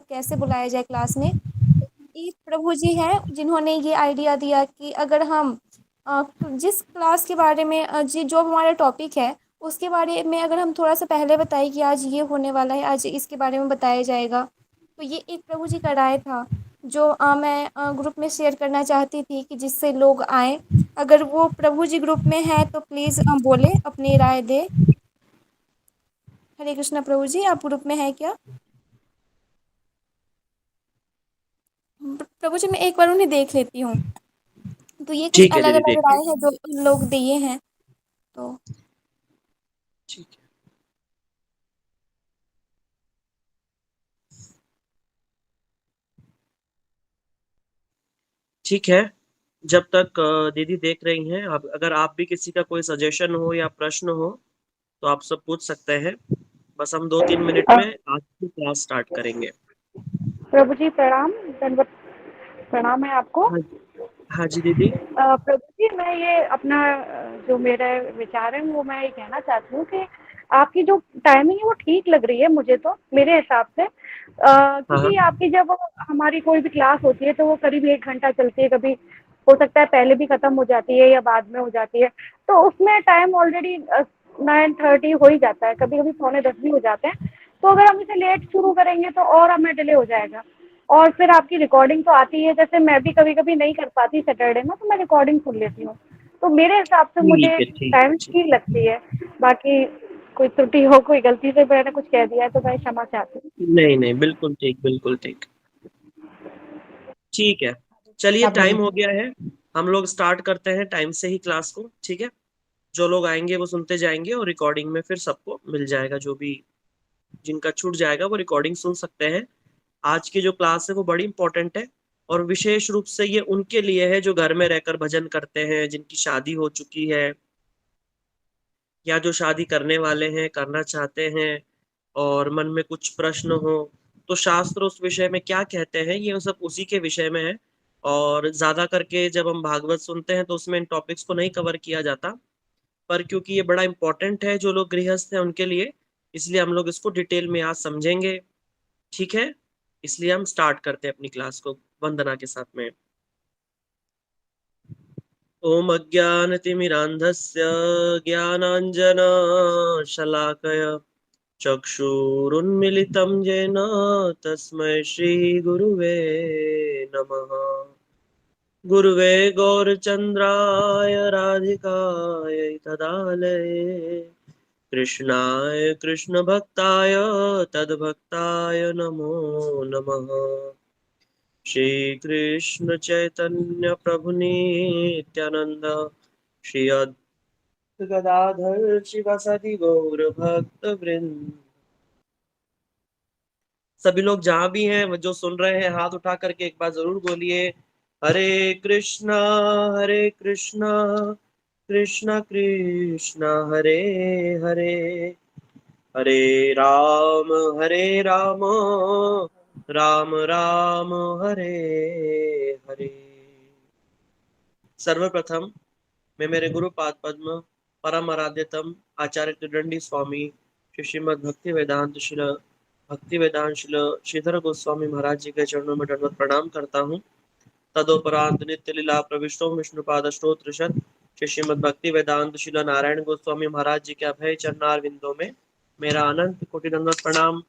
कैसे बुलाया जाए क्लास में। एक प्रभु जी हैं जिन्होंने ये आइडिया दिया कि अगर हम जिस क्लास के बारे में जी जो हमारा टॉपिक है उसके बारे में अगर हम थोड़ा सा पहले बताएं कि आज ये होने वाला है, आज इसके बारे में बताया जाएगा। तो ये एक प्रभु जी का राय था जो मैं ग्रुप में शेयर करना चाहती थी कि जिससे लोग आएँ। अगर वो प्रभु जी ग्रुप में है तो प्लीज़ बोले, अपनी राय दे। हरे कृष्णा प्रभु जी, आप ग्रुप में हैं क्या? प्रभु जी मैं एक बार उन्हें देख लेती हूँ। तो ये कुछ ठीक है अलग दीदी, अलग देखिए। राय है जो लोग दिए हैं। तो ठीक है। ठीक है। जब तक दीदी देख रही हैं, आप अगर आप भी किसी का कोई सजेशन हो या प्रश्न हो तो आप सब पूछ सकते हैं। बस हम 2-3 मिनट में आज की क्लास स्टार्ट करेंगे। प्रभु जी प्रणाम, दंडवत प्रणाम है आपको। हाँ। हाँ जी दीदी। प्रभु जी मैं ये अपना जो मेरा विचार है वो मैं ये कहना चाहती हूँ कि आपकी जो टाइमिंग है वो ठीक लग रही है मुझे, तो मेरे हिसाब से हाँ हाँ। क्योंकि आपकी जब हमारी कोई भी क्लास होती है तो वो करीब 1 घंटा चलती है, कभी हो सकता है पहले भी खत्म हो जाती है या बाद में हो जाती है, तो उसमें टाइम ऑलरेडी 9:30 हो ही जाता है, कभी कभी 9:45 भी हो जाते हैं। तो अगर हम इसे लेट शुरू करेंगे तो और हमें डिले हो जाएगा। और फिर आपकी रिकॉर्डिंग तो आती है, जैसे मैं भी कभी-कभी नहीं कर पाती सैटरडे में, तो मैं रिकॉर्डिंग सुन लेती हूँ। तो मेरे हिसाब से ठीक मुझे है, ठीक है, टाइम ठीक। ठीक लगती है। बाकी कोई त्रुटि हो, कोई गलती से मैंने कुछ कह दिया है तो मैं क्षमा चाहती हूँ। नहीं नहीं, बिल्कुल ठीक, बिल्कुल ठीक। ठीक है। चलिए, हाँ, प्रभु टाइम हो जी। गया है। हम लोग स्टार्ट करते हैं टाइम से ही क्लास को, ठीक है। जो लोग आएंगे वो सुनते जाएंगे और रिकॉर्डिंग में फिर सबको मिल जाएगा, जो भी जिनका छूट जाएगा वो रिकॉर्डिंग सुन सकते हैं। आज की जो क्लास है वो बड़ी इंपॉर्टेंट है और विशेष रूप से ये उनके लिए है जो घर में रहकर भजन करते हैं, जिनकी शादी हो चुकी है या जो शादी करने वाले हैं, करना चाहते हैं और मन में कुछ प्रश्न हो। तो शास्त्र उस विषय में क्या कहते हैं, ये सब उसी के विषय में है। और ज्यादा करके जब हम भागवत सुनते हैं तो उसमें इन टॉपिक्स को नहीं कवर किया जाता, पर क्योंकि ये बड़ा इंपॉर्टेंट है जो लोग गृहस्थ हैं उनके लिए, इसलिए हम लोग इसको डिटेल में आज समझेंगे। ठीक है। इसलिए हम स्टार्ट करते हैं अपनी क्लास को वंदना के साथ में। ओम अज्ञानतिमिरान्धस्य ज्ञानाञ्जनशलाकया चक्षुरुन्मिलितं येन तस्मै श्रीगुरुवे नमः। गुरुवे गौरचन्द्राय राधिकाय तदालये कृष्णाय कृष्णभक्ताय तद्भक्ताय नमो नमः। श्रीकृष्ण चैतन्य प्रभु नित्यानंद श्री अद्वैत गदाधर शिवासादि गौर भक्त वृंद। सभी लोग जहां भी हैं, जो सुन रहे हैं, हाथ उठा करके एक बार जरूर बोलिए, हरे कृष्णा, हरे कृष्णा, कृष्णा कृष्णा हरे हरे, हरे राम, हरे राम, राम राम हरे हरे। सर्वप्रथम मैं मेरे गुरु पाद पद्म परम आराध्यतम आचार्य त्रिदंडी स्वामी श्री श्रीमद भक्ति वेदांत शिल भक्ति वेदांत शिल श्रीधर गोस्वामी महाराज जी के चरणों में दंडवत प्रणाम करता हूँ। तदोपरांत नित्य लीला प्रविष्टो विष्णुपाद स्तोत्र श्री श्रीमद भक्ति वेदांत शिल नारायण गोस्वामी महाराज जी के अभय चरणार विंदों में मेरा अनंत कोटि दंडवत प्रणाम।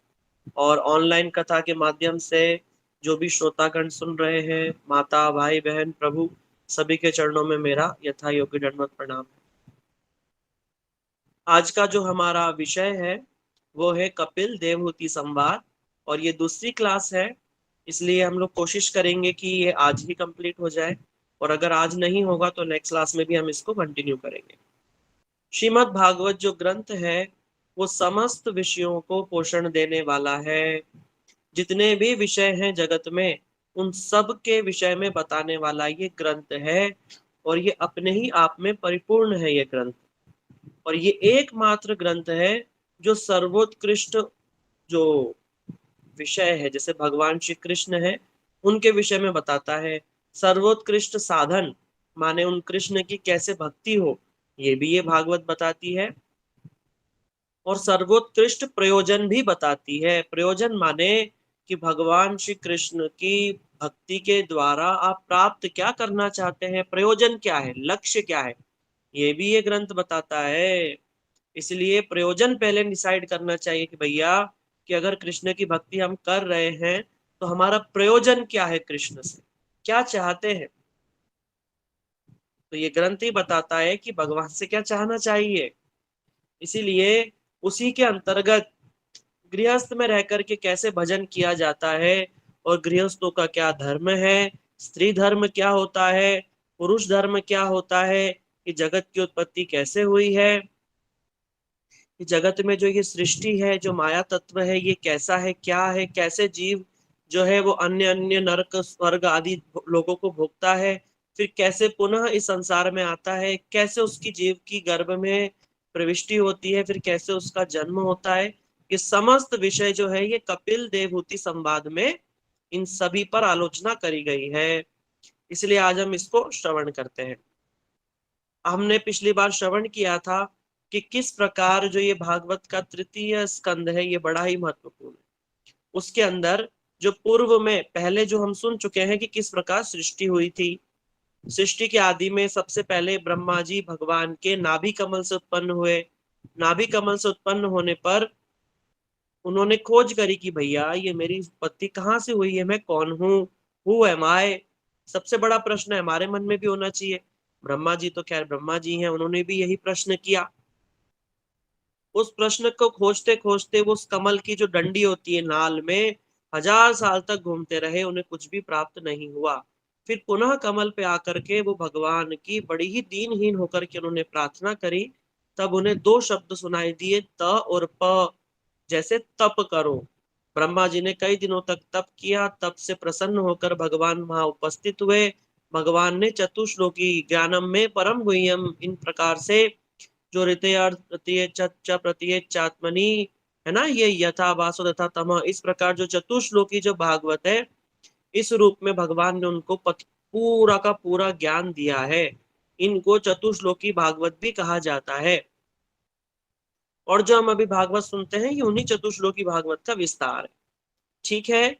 और ऑनलाइन कथा के माध्यम से जो भी श्रोतागण सुन रहे हैं, माता भाई बहन प्रभु सभी के चरणों में मेरा यथा योग्य दंडवत प्रणाम। आज का जो हमारा विषय है वो है कपिल देवहूति संवाद, और ये दूसरी क्लास है, इसलिए हम लोग कोशिश करेंगे कि ये आज ही कंप्लीट हो जाए, और अगर आज नहीं होगा तो नेक्स्ट क्लास में भी हम इसको कंटिन्यू करेंगे। श्रीमद् भागवत जो ग्रंथ है वो समस्त विषयों को पोषण देने वाला है। जितने भी विषय हैं जगत में उन सब के विषय में बताने वाला ये ग्रंथ है, और ये अपने ही आप में परिपूर्ण है ये ग्रंथ। और ये एकमात्र ग्रंथ है जो सर्वोत्कृष्ट जो विषय है, जैसे भगवान श्री कृष्ण है उनके विषय में बताता है। सर्वोत्कृष्ट साधन माने उन कृष्ण की कैसे भक्ति हो, ये भी ये भागवत बताती है। और सर्वोत्कृष्ट प्रयोजन भी बताती है। प्रयोजन माने कि भगवान श्री कृष्ण की भक्ति के द्वारा आप प्राप्त क्या करना चाहते हैं, प्रयोजन क्या है, लक्ष्य क्या है, ये भी ये ग्रंथ बताता है। इसलिए प्रयोजन पहले डिसाइड करना चाहिए कि भैया कि अगर कृष्ण की भक्ति हम कर रहे हैं तो हमारा प्रयोजन क्या है, कृष्ण से क्या चाहते हैं। तो ये ग्रंथ ही बताता है कि भगवान से क्या चाहना चाहिए। इसीलिए उसी के अंतर्गत गृहस्थ में रह करके कैसे भजन किया जाता है और गृहस्थों का क्या धर्म है, स्त्री धर्म क्या होता है, पुरुष धर्म क्या होता है, कि जगत की उत्पत्ति कैसे हुई है, कि जगत में जो ये सृष्टि है, जो माया तत्व है, ये कैसा है, क्या है, कैसे जीव जो है वो अन्य अन्य नरक स्वर्ग आदि लोगों को भोगता है, फिर कैसे पुनः इस संसार में आता है, कैसे उसकी जीव की गर्भ में प्रविष्टि होती है, फिर कैसे उसका जन्म होता है। ये समस्त विषय जो है ये कपिल देवहूति संवाद में इन सभी पर आलोचना करी गई है। इसलिए आज हम इसको श्रवण करते हैं। हमने पिछली बार श्रवण किया था कि किस प्रकार जो ये भागवत का तृतीय स्कंद है ये बड़ा ही महत्वपूर्ण है। उसके अंदर जो पूर्व में पहले जो हम सुन चुके हैं कि किस प्रकार सृष्टि हुई थी। सृष्टि के आदि में सबसे पहले ब्रह्मा जी भगवान के नाभि कमल से उत्पन्न हुए। नाभि कमल से उत्पन्न होने पर उन्होंने खोज करी कि भैया ये मेरी उत्पत्ति कहाँ से हुई है, मैं कौन हूँ, हु एम आई। सबसे बड़ा प्रश्न है, हमारे मन में भी होना चाहिए। ब्रह्मा जी तो खैर ब्रह्मा जी हैं, उन्होंने भी यही प्रश्न किया। उस प्रश्न को खोजते खोजते वो उस कमल की जो डंडी होती है नाल में 1000 साल तक घूमते रहे, उन्हें कुछ भी प्राप्त नहीं हुआ। फिर पुनः कमल पे आकर के वो भगवान की बड़ी ही दीनहीन होकर के उन्होंने प्रार्थना करी। तब उन्हें दो शब्द सुनाई दिए, त और प, जैसे तप करो। ब्रह्मा जी ने कई दिनों तक तप किया, तप से प्रसन्न होकर भगवान वहां उपस्थित हुए। भगवान ने चतुश्लोकी ज्ञानम में परम गुह्यम इन प्रकार से जो ऋतयार्थ प्रत्यय चात्मनि है ना, ये यथा वासो तथा तम, इस प्रकार जो चतुश्लोकी जो भागवत है इस रूप में भगवान ने उनको पूरा का पूरा ज्ञान दिया है। इनको चतुश्लोकी भागवत भी कहा जाता है। और जो हम अभी भागवत सुनते हैं ये उन्हीं चतुश्लोकी भागवत का विस्तार है। ठीक है,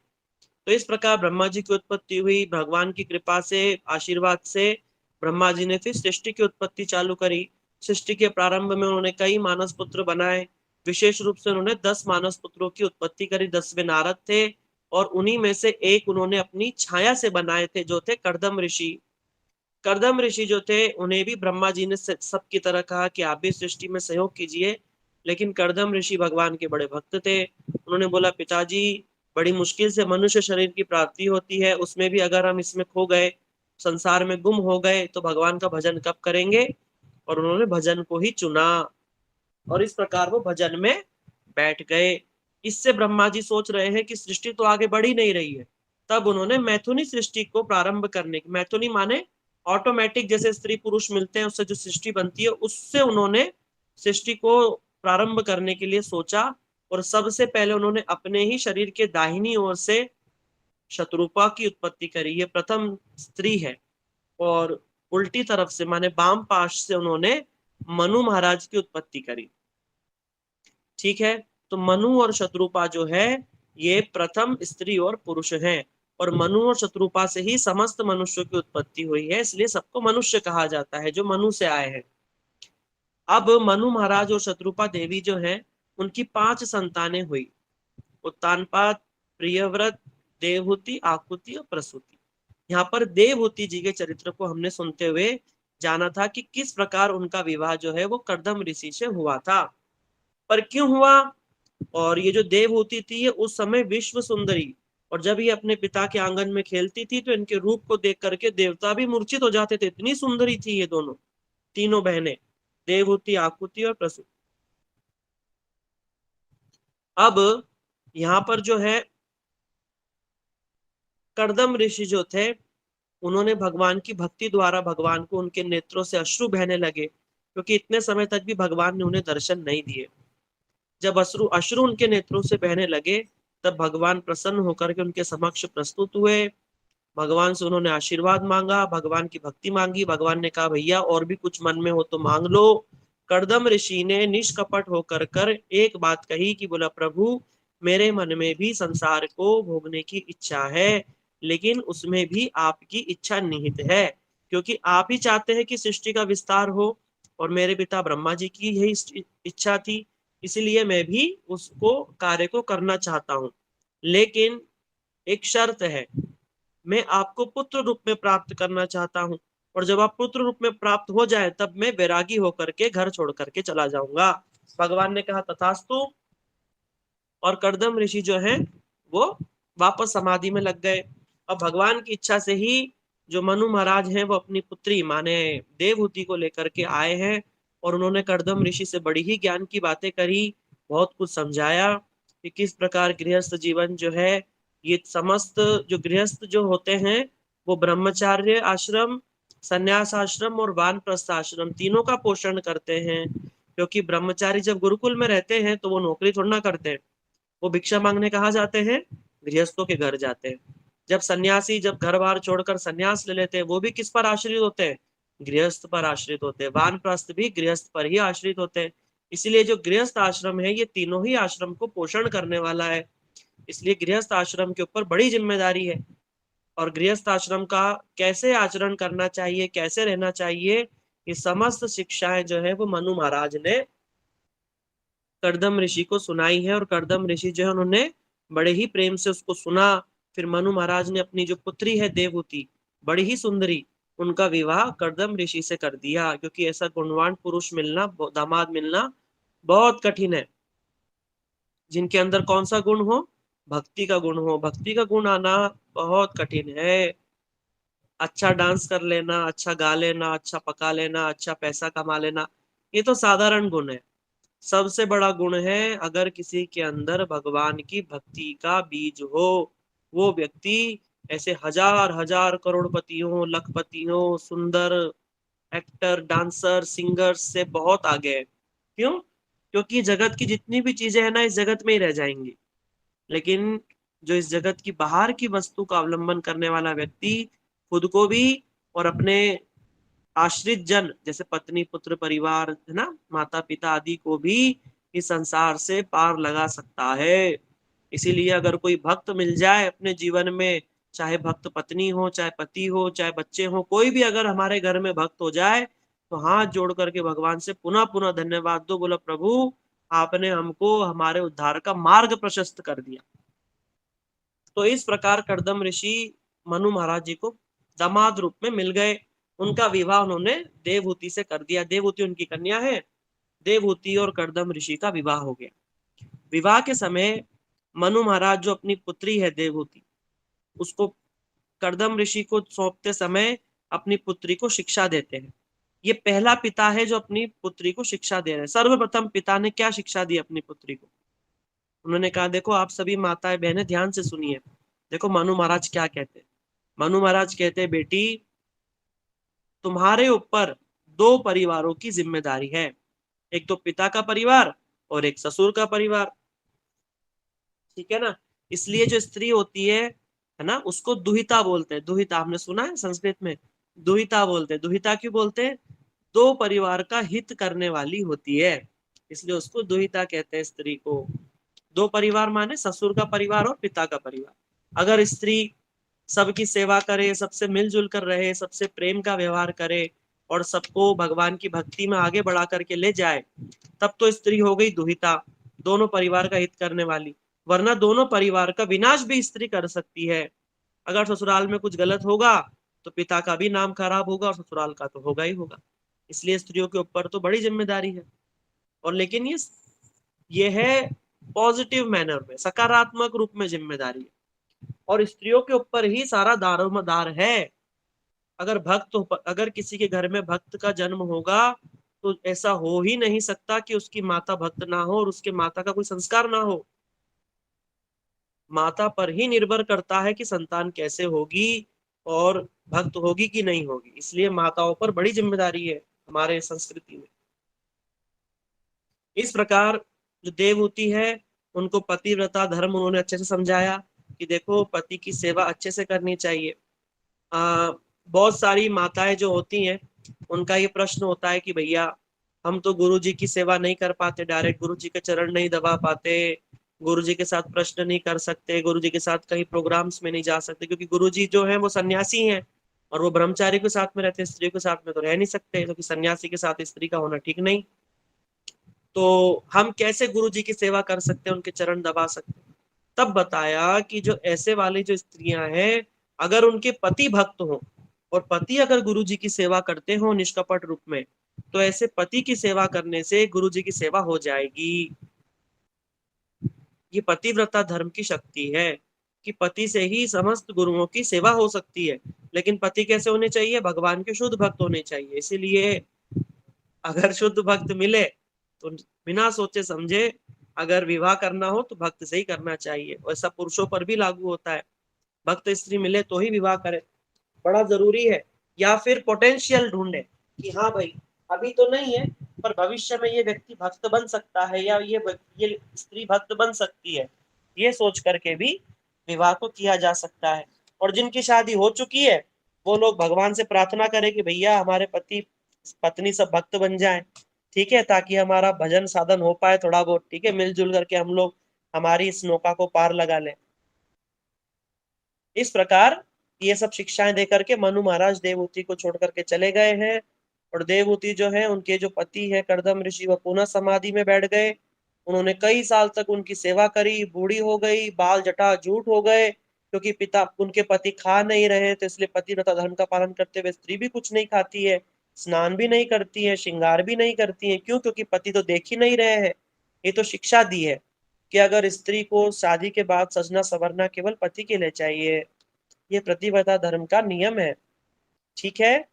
तो इस प्रकार ब्रह्मा जी की उत्पत्ति हुई। भगवान की कृपा से, आशीर्वाद से ब्रह्मा जी ने फिर सृष्टि की उत्पत्ति चालू करी। सृष्टि के प्रारंभ में उन्होंने कई मानस पुत्र बनाए। विशेष रूप से उन्होंने 10 मानस पुत्रों की उत्पत्ति करी। 10वें नारद थे और उन्हीं में से एक उन्होंने अपनी छाया से बनाए थे, जो थे कर्दम ऋषि। कर्दम ऋषि जो थे उन्हें भी ब्रह्मा जी ने सबकी तरह कहा कि आप भी सृष्टि में सहयोग कीजिए। लेकिन कर्दम ऋषि भगवान के बड़े भक्त थे। उन्होंने बोला, पिताजी बड़ी मुश्किल से मनुष्य शरीर की प्राप्ति होती है, उसमें भी अगर हम इसमें खो गए, संसार में गुम हो गए, तो भगवान का भजन कब करेंगे। और उन्होंने भजन को ही चुना और इस प्रकार वो भजन में बैठ गए। इससे ब्रह्मा जी सोच रहे हैं कि सृष्टि तो आगे बढ़ ही नहीं रही है। तब उन्होंने मैथुनी सृष्टि को प्रारंभ करने की, मैथुनी माने ऑटोमेटिक, जैसे स्त्री पुरुष मिलते हैं उससे जो सृष्टि बनती है, उससे उन्होंने सृष्टि को प्रारंभ करने के लिए सोचा। और सबसे पहले उन्होंने अपने ही शरीर के दाहिनी ओर से शत्रुपा की उत्पत्ति करी। ये प्रथम स्त्री है। और उल्टी तरफ से माने बाम पाश से उन्होंने मनु महाराज की उत्पत्ति करी। ठीक है, तो मनु और शत्रुपा जो है ये प्रथम स्त्री और पुरुष हैं। और मनु और शत्रुपा से ही समस्त मनुष्यों की उत्पत्ति हुई है, इसलिए सबको मनुष्य कहा जाता है जो मनु से आए हैं। अब मनु महाराज और शत्रुपा देवी जो है उनकी 5 संतानें हुई। उत्तानपाद, प्रियव्रत, देवहूति, आकुति और प्रसूति। यहाँ पर देवहूति जी के चरित्र को हमने सुनते हुए जाना था कि किस प्रकार उनका विवाह जो है वो कर्दम ऋषि से हुआ था। पर क्यों हुआ। और ये जो देवहूति थी ये उस समय विश्व सुंदरी, और जब ये अपने पिता के आंगन में खेलती थी तो इनके रूप को देख करके देवता भी मूर्छित हो जाते थे, इतनी सुंदरी थी ये दोनों तीनों बहनें, देवहूति, आकुति और प्रसूति। अब यहाँ पर जो है कर्दम ऋषि जो थे उन्होंने भगवान की भक्ति द्वारा भगवान को, उनके नेत्रों से अश्रु बहने लगे, क्योंकि इतने समय तक भी भगवान ने उन्हें दर्शन नहीं दिए। जब अश्रु अश्रु उनके नेत्रों से बहने लगे तब भगवान प्रसन्न होकर के उनके समक्ष प्रस्तुत हुए। भगवान से उन्होंने आशीर्वाद मांगा, भगवान की भक्ति मांगी। भगवान ने कहा, भैया और भी कुछ मन में हो तो मांग लो। कर्दम ऋषि ने निष्कपट होकर एक बात कही कि बोला, प्रभु मेरे मन में भी संसार को भोगने की इच्छा है, लेकिन उसमें भी आपकी इच्छा निहित है, क्योंकि आप ही चाहते हैं कि सृष्टि का विस्तार हो, और मेरे पिता ब्रह्मा जी की यही इच्छा थी, इसलिए मैं भी उसको कार्य को करना चाहता हूँ। लेकिन एक शर्त है, मैं आपको पुत्र रूप में प्राप्त करना चाहता हूँ, और जब आप पुत्र रूप में प्राप्त हो जाए तब मैं वैरागी होकर के घर छोड़ करके चला जाऊंगा। भगवान ने कहा तथास्तु, और कर्दम ऋषि जो है वो वापस समाधि में लग गए। अब भगवान की इच्छा से ही जो मनु महाराज हैं वो अपनी पुत्री माने देवहूति को लेकर के आए हैं, और उन्होंने कर्दम ऋषि से बड़ी ही ज्ञान की बातें करी, बहुत कुछ समझाया कि किस प्रकार गृहस्थ जीवन जो है, ये समस्त जो गृहस्थ जो होते हैं वो ब्रह्मचार्य आश्रम, संन्यास आश्रम और वानप्रस्थ आश्रम तीनों का पोषण करते हैं। क्योंकि ब्रह्मचारी जब गुरुकुल में रहते हैं तो वो नौकरी थोड़ा ना करते हैं, वो भिक्षा मांगने कहाँ जाते हैं? गृहस्थों के घर जाते हैं। जब सन्यासी जब घर बार छोड़कर सन्यास ले लेते हैं, वो भी किस पर आश्रित होते हैं? गृहस्थ पर आश्रित होते हैं। वानप्रस्थ भी गृहस्थ पर ही आश्रित होते हैं। इसलिए जो गृहस्थ आश्रम है ये तीनों ही आश्रम को पोषण करने वाला है, इसलिए गृहस्थ आश्रम के ऊपर बड़ी जिम्मेदारी है। और गृहस्थ आश्रम का कैसे आचरण करना चाहिए, कैसे रहना चाहिए, ये समस्त शिक्षाएं जो है वो मनु महाराज ने कर्दम ऋषि को सुनाई है। और कर्दम ऋषि जो है उन्होंने बड़े ही प्रेम से उसको सुना। फिर मनु महाराज ने अपनी जो पुत्री है देवहूति, बड़ी ही सुंदरी, उनका विवाह कर्दम ऋषि से कर दिया, क्योंकि ऐसा गुणवान पुरुष मिलना, दामाद मिलना बहुत कठिन है, जिनके अंदर कौन सा गुण हो? भक्ति का गुण हो। भक्ति का गुण आना बहुत कठिन है। अच्छा डांस कर लेना, अच्छा गा लेना, अच्छा पका लेना, अच्छा पैसा कमा लेना, ये तो साधारण गुण है। सबसे बड़ा गुण है अगर किसी के अंदर भगवान की भक्ति का बीज हो, वो व्यक्ति ऐसे हजार हजार करोड़पति हो, लखपति हो, सुंदर एक्टर, डांसर, सिंगर से बहुत आगे है। क्यों? क्योंकि जगत की जितनी भी चीजें हैं ना, इस जगत में ही रह जाएंगी, लेकिन जो इस जगत की बाहर की वस्तु का अवलंबन करने वाला व्यक्ति खुद को भी और अपने आश्रित जन जैसे पत्नी, पुत्र, परिवार है ना, माता पिता आदि को भी इस संसार से पार लगा सकता है। इसीलिए अगर कोई भक्त मिल जाए अपने जीवन में, चाहे भक्त पत्नी हो, चाहे पति हो, चाहे बच्चे हो, कोई भी अगर हमारे घर में भक्त हो जाए, तो हाथ जोड़ करके भगवान से पुनः पुनः धन्यवाद दो, बोला प्रभु आपने हमको हमारे उद्धार का मार्ग प्रशस्त कर दिया। तो इस प्रकार कर्दम ऋषि मनु महाराज जी को दामाद रूप में मिल गए। उनका विवाह उन्होंने देवहूति से कर दिया। देवहूति उनकी कन्या है। देवहूति और कर्दम ऋषि का विवाह हो गया। विवाह के समय मनु महाराज जो अपनी पुत्री है देवहूति, उसको कर्दम ऋषि को सौंपते समय अपनी पुत्री को शिक्षा देते हैं। ये पहला पिता है जो अपनी पुत्री को शिक्षा दे रहे हैं। सर्वप्रथम पिता ने क्या शिक्षा दी अपनी पुत्री को? उन्होंने कहा देखो आप सभी माताएं बहनें ध्यान से सुनिए, देखो मनु महाराज क्या कहते हैं। मनु महाराज कहते हैं बेटी, तुम्हारे ऊपर दो परिवारों की जिम्मेदारी है, एक तो पिता का परिवार और एक ससुर का परिवार, ठीक है ना। इसलिए जो स्त्री होती है ना, उसको दुहिता बोलते हैं। दुहिता आपने सुना है संस्कृत में, दुहिता बोलते हैं। दुहिता क्यों बोलते हैं? दो परिवार का हित करने वाली होती है, इसलिए उसको दुहिता कहते हैं स्त्री को। दो परिवार माने ससुर का परिवार और पिता का परिवार। अगर स्त्री सबकी सेवा करे, सबसे मिलजुल कर रहे, सबसे प्रेम का व्यवहार करे और सबको भगवान की भक्ति में आगे बढ़ा करके ले जाए, तब तो स्त्री हो गई दुहिता, दोनों परिवार का हित करने वाली। वरना दोनों परिवार का विनाश भी स्त्री कर सकती है। अगर ससुराल में कुछ गलत होगा तो पिता का भी नाम खराब होगा और ससुराल का तो होगा ही होगा। इसलिए स्त्रियों के ऊपर तो बड़ी जिम्मेदारी है। और लेकिन ये है पॉजिटिव मैनर में, सकारात्मक रूप में जिम्मेदारी है, और स्त्रियों के ऊपर ही सारा दारोमदार है। अगर किसी के घर में भक्त का जन्म होगा तो ऐसा हो ही नहीं सकता कि उसकी माता भक्त ना हो और उसके माता का कोई संस्कार ना हो। माता पर ही निर्भर करता है कि संतान कैसे होगी और भक्त होगी कि नहीं होगी। इसलिए माताओं पर बड़ी जिम्मेदारी है हमारे संस्कृति में। इस प्रकार जो देवहूति है उनको पतिव्रता धर्म उन्होंने अच्छे से समझाया कि देखो पति की सेवा अच्छे से करनी चाहिए। बहुत सारी माताएं जो होती हैं उनका ये प्रश्न होता है कि भैया हम तो गुरु जी की सेवा नहीं कर पाते, डायरेक्ट गुरु जी के चरण नहीं दबा पाते, गुरुजी के साथ प्रश्न नहीं कर सकते, गुरुजी के साथ कहीं प्रोग्राम्स में नहीं जा सकते, क्योंकि गुरुजी जो है वो सन्यासी हैं और वो ब्रह्मचारी के साथ में रहते हैं, स्त्री के साथ में तो रह नहीं सकते, क्योंकि सन्यासी के साथ स्त्री का होना ठीक नहीं। तो हम कैसे गुरुजी की सेवा कर सकते हैं, उनके चरण दबा सकते हैं? तब बताया कि जो ऐसे वाली जो स्त्रियां हैं, अगर उनके पति भक्त हो और पति अगर गुरुजी की सेवा करते हो निष्कपट रूप में, तो ऐसे पति की सेवा करने से गुरुजी की सेवा हो जाएगी। ये पतिव्रता धर्म की शक्ति है कि पति से ही समस्त गुरुओं की सेवा हो सकती है। लेकिन पति कैसे होने चाहिए? भगवान के शुद्ध भक्त होने चाहिए। इसीलिए अगर शुद्ध भक्त मिले तो बिना सोचे समझे अगर विवाह करना हो तो भक्त से ही करना चाहिए। वैसा पुरुषों पर भी लागू होता है, भक्त स्त्री मिले तो ही विवाह करे, बड़ा जरूरी है। या फिर पोटेंशियल ढूंढे कि हाँ भाई अभी तो नहीं है पर भविष्य में ये व्यक्ति भक्त बन सकता है या ये स्त्री भक्त बन सकती है, ये सोच करके भी विवाह को किया जा सकता है। और जिनकी शादी हो चुकी है वो लोग भगवान से प्रार्थना करें कि भैया हमारे पति पत्नी सब भक्त बन जाएं, ठीक है, ताकि हमारा भजन साधन हो पाए थोड़ा बहुत, ठीक है, मिलजुल करके हम लोग हमारी इस नौका को पार लगा लें। इस प्रकार ये सब शिक्षाएं दे करके मनु महाराज देवहूति को छोड़ करके चले गए हैं। और देवहूति जो है उनके जो पति है कर्दम ऋषि, वह पुनः समाधि में बैठ गए। उन्होंने कई साल तक उनकी सेवा करी, बूढ़ी हो गई, बाल जटा जूट हो गए, क्योंकि पिता उनके पति खा नहीं रहे, तो इसलिए पतिव्रता धर्म का पालन करते हुए स्त्री भी कुछ नहीं खाती है, स्नान भी नहीं करती है, श्रृंगार भी नहीं करती है। क्यों? क्योंकि पति तो देख ही नहीं रहे हैं। ये तो शिक्षा दी है कि अगर स्त्री को शादी के बाद सजना संवरना केवल पति के लिए चाहिए। ये प्रतिव्रता धर्म का नियम है, ठीक है।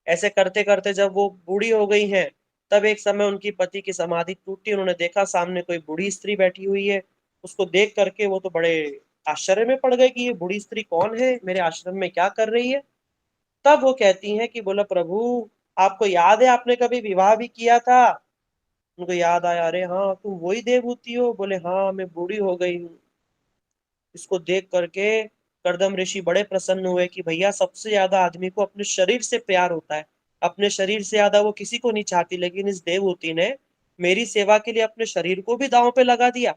ऐसे करते करते जब वो बूढ़ी हो गई हैं, तब एक समय उनकी पति की समाधि टूटी। उन्होंने देखा सामने कोई बूढ़ी स्त्री बैठी हुई है। उसको देख करके वो तो बड़े आश्चर्य में पड़ गए कि ये बूढ़ी स्त्री कौन है, मेरे आश्रम में क्या कर रही है। तब वो कहती हैं कि बोला प्रभु आपको याद है आपने कभी विवाह भी किया था? उनको याद आया, अरे हाँ तुम वही देवहूति हो? बोले हाँ मैं बूढ़ी हो गई हूँ। इसको देख करके करदम ऋषि बड़े प्रसन्न हुए कि भैया सबसे ज्यादा आदमी को अपने शरीर से प्यार होता है, अपने शरीर से ज्यादा वो किसी को नहीं चाहती, लेकिन इस देवहूति ने मेरी सेवा के लिए अपने शरीर को भी दांव पे लगा दिया।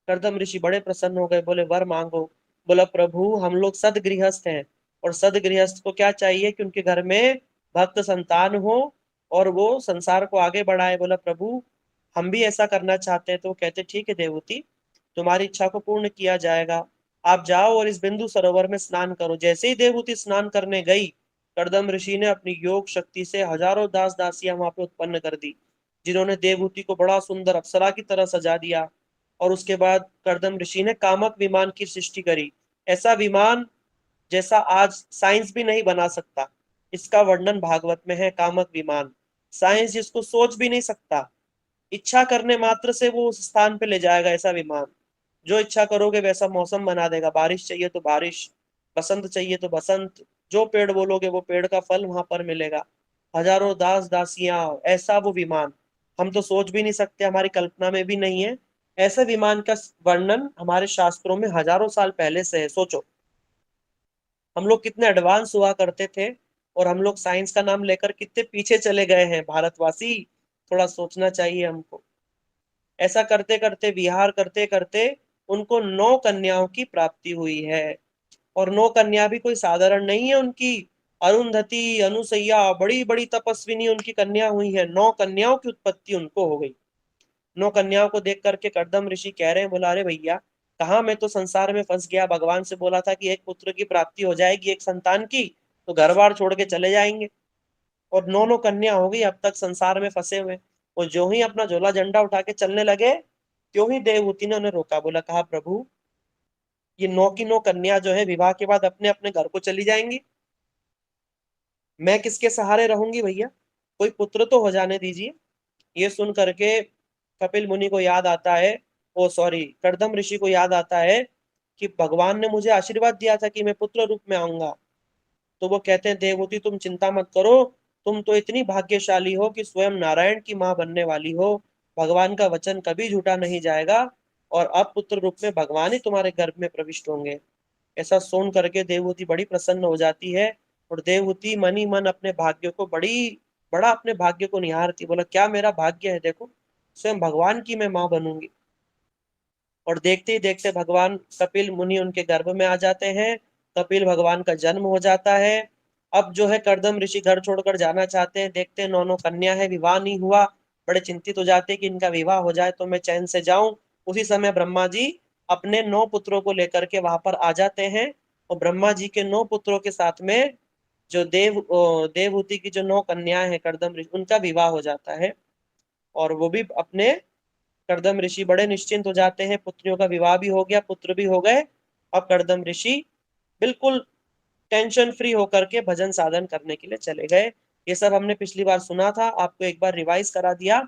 करदम ऋषि बड़े प्रसन्न हो गए, बोले वर मांगो। बोला प्रभु हम लोग सदगृहस्थ हैं, और सदगृहस्थ को क्या चाहिए कि उनके घर में भक्त संतान हो और वो संसार को आगे बढ़ाए। बोला प्रभु हम भी ऐसा करना चाहते हैं। तो वो कहते ठीक है देवहूति, तुम्हारी इच्छा को पूर्ण किया जाएगा। आप जाओ और इस बिंदु सरोवर में स्नान करो। जैसे ही देवहूति स्नान करने गई, करदम ऋषि ने अपनी योग शक्ति से हजारों दास दासियां वहां पे उत्पन्न कर दी, जिन्होंने देवहूति को बड़ा सुंदर अप्सरा की तरह सजा दिया। और उसके बाद करदम ऋषि ने कामक विमान की सृष्टि करी। ऐसा विमान जैसा आज साइंस भी नहीं बना सकता। इसका वर्णन भागवत में है, कामक विमान। साइंस जिसको सोच भी नहीं सकता, इच्छा करने मात्र से वो उस स्थान पे ले जाएगा। ऐसा विमान जो इच्छा करोगे वैसा मौसम बना देगा, बारिश चाहिए तो बारिश, बसंत चाहिए तो बसंत, जो पेड़ बोलोगे वो पेड़ का फल वहां पर मिलेगा। हजारों दास दासियां, ऐसा वो विमान हम तो सोच भी नहीं सकते, हमारी कल्पना में भी नहीं है। ऐसे विमान का वर्णन हमारे शास्त्रों में हजारों साल पहले से है। सोचो हम लोग कितने एडवांस हुआ करते थे, और हम लोग साइंस का नाम लेकर कितने पीछे चले गए हैं भारतवासी। थोड़ा सोचना चाहिए हमको। ऐसा करते करते विहार करते करते उनको 9 कन्याओं की प्राप्ति हुई है। और 9 कन्या भी कोई साधारण नहीं है उनकी। अरुंधति, अनुसैया, बड़ी बड़ी तपस्विनी उनकी कन्या हुई है। 9 कन्याओं की उत्पत्ति उनको हो गई। 9 कन्याओं को देख करके कर्दम ऋषि कह रहे हैं, बोला अरे भैया कहाँ, मैं तो संसार में फंस गया। भगवान से बोला था कि एक पुत्र की प्राप्ति हो जाएगी, एक संतान की, तो घर बार छोड़ के चले जाएंगे। और 9 कन्या हो गई, अब तक संसार में फंसे हुए। और जो ही अपना झोला झंडा उठा के चलने लगे, त्यों ही देवहूति ने उन्हें रोका। बोला कहा प्रभु ये 9 की 9 कन्या जो है विवाह के बाद अपने अपने घर को चली जाएंगी, मैं किसके सहारे रहूंगी भैया, कोई पुत्र तो हो जाने दीजिए। ये सुन करके कपिल मुनि को याद आता है, ओ सॉरी करदम ऋषि को याद आता है कि भगवान ने मुझे आशीर्वाद दिया था कि मैं पुत्र रूप में आऊंगा। तो वो कहते हैं देवहूति तुम चिंता मत करो, तुम तो इतनी भाग्यशाली हो कि स्वयं नारायण की माँ बनने वाली हो। भगवान का वचन कभी झूठा नहीं जाएगा, और अब पुत्र रूप में भगवान ही तुम्हारे गर्भ में प्रविष्ट होंगे। ऐसा सुन करके देवहूति बड़ी प्रसन्न हो जाती है। और देवहूति मन ही मन अपने भाग्य को बड़ा अपने भाग्य को निहारती। बोला क्या मेरा भाग्य है, देखो स्वयं भगवान की मैं माँ बनूंगी। और देखते ही देखते भगवान कपिल मुनि उनके गर्भ में आ जाते हैं। कपिल भगवान का जन्म हो जाता है। अब जो है कर्दम ऋषि घर छोड़कर जाना चाहते हैं, देखते हैं 9 कन्या है, विवाह नहीं हुआ। बड़े चिंतित हो जाते हैं कि इनका विवाह हो जाए तो मैं चैन से जाऊं। उसी समय ब्रह्मा जी अपने 9 पुत्रों को लेकर के वहां पर आ जाते हैं। और ब्रह्मा जी के 9 पुत्रों के साथ में जो देवहूति की जो 9 कन्याएं हैं कर्दम ऋषि, उनका विवाह हो जाता है। और वो भी अपने कर्दम ऋषि बड़े निश्चिंत हो जाते हैं, पुत्रियों का विवाह भी हो गया, पुत्र भी हो गए। अब कर्दम ऋषि बिल्कुल टेंशन फ्री होकर के भजन साधन करने के लिए चले गए। ये सब हमने पिछली बार सुना था, आपको एक बार रिवाइज करा दिया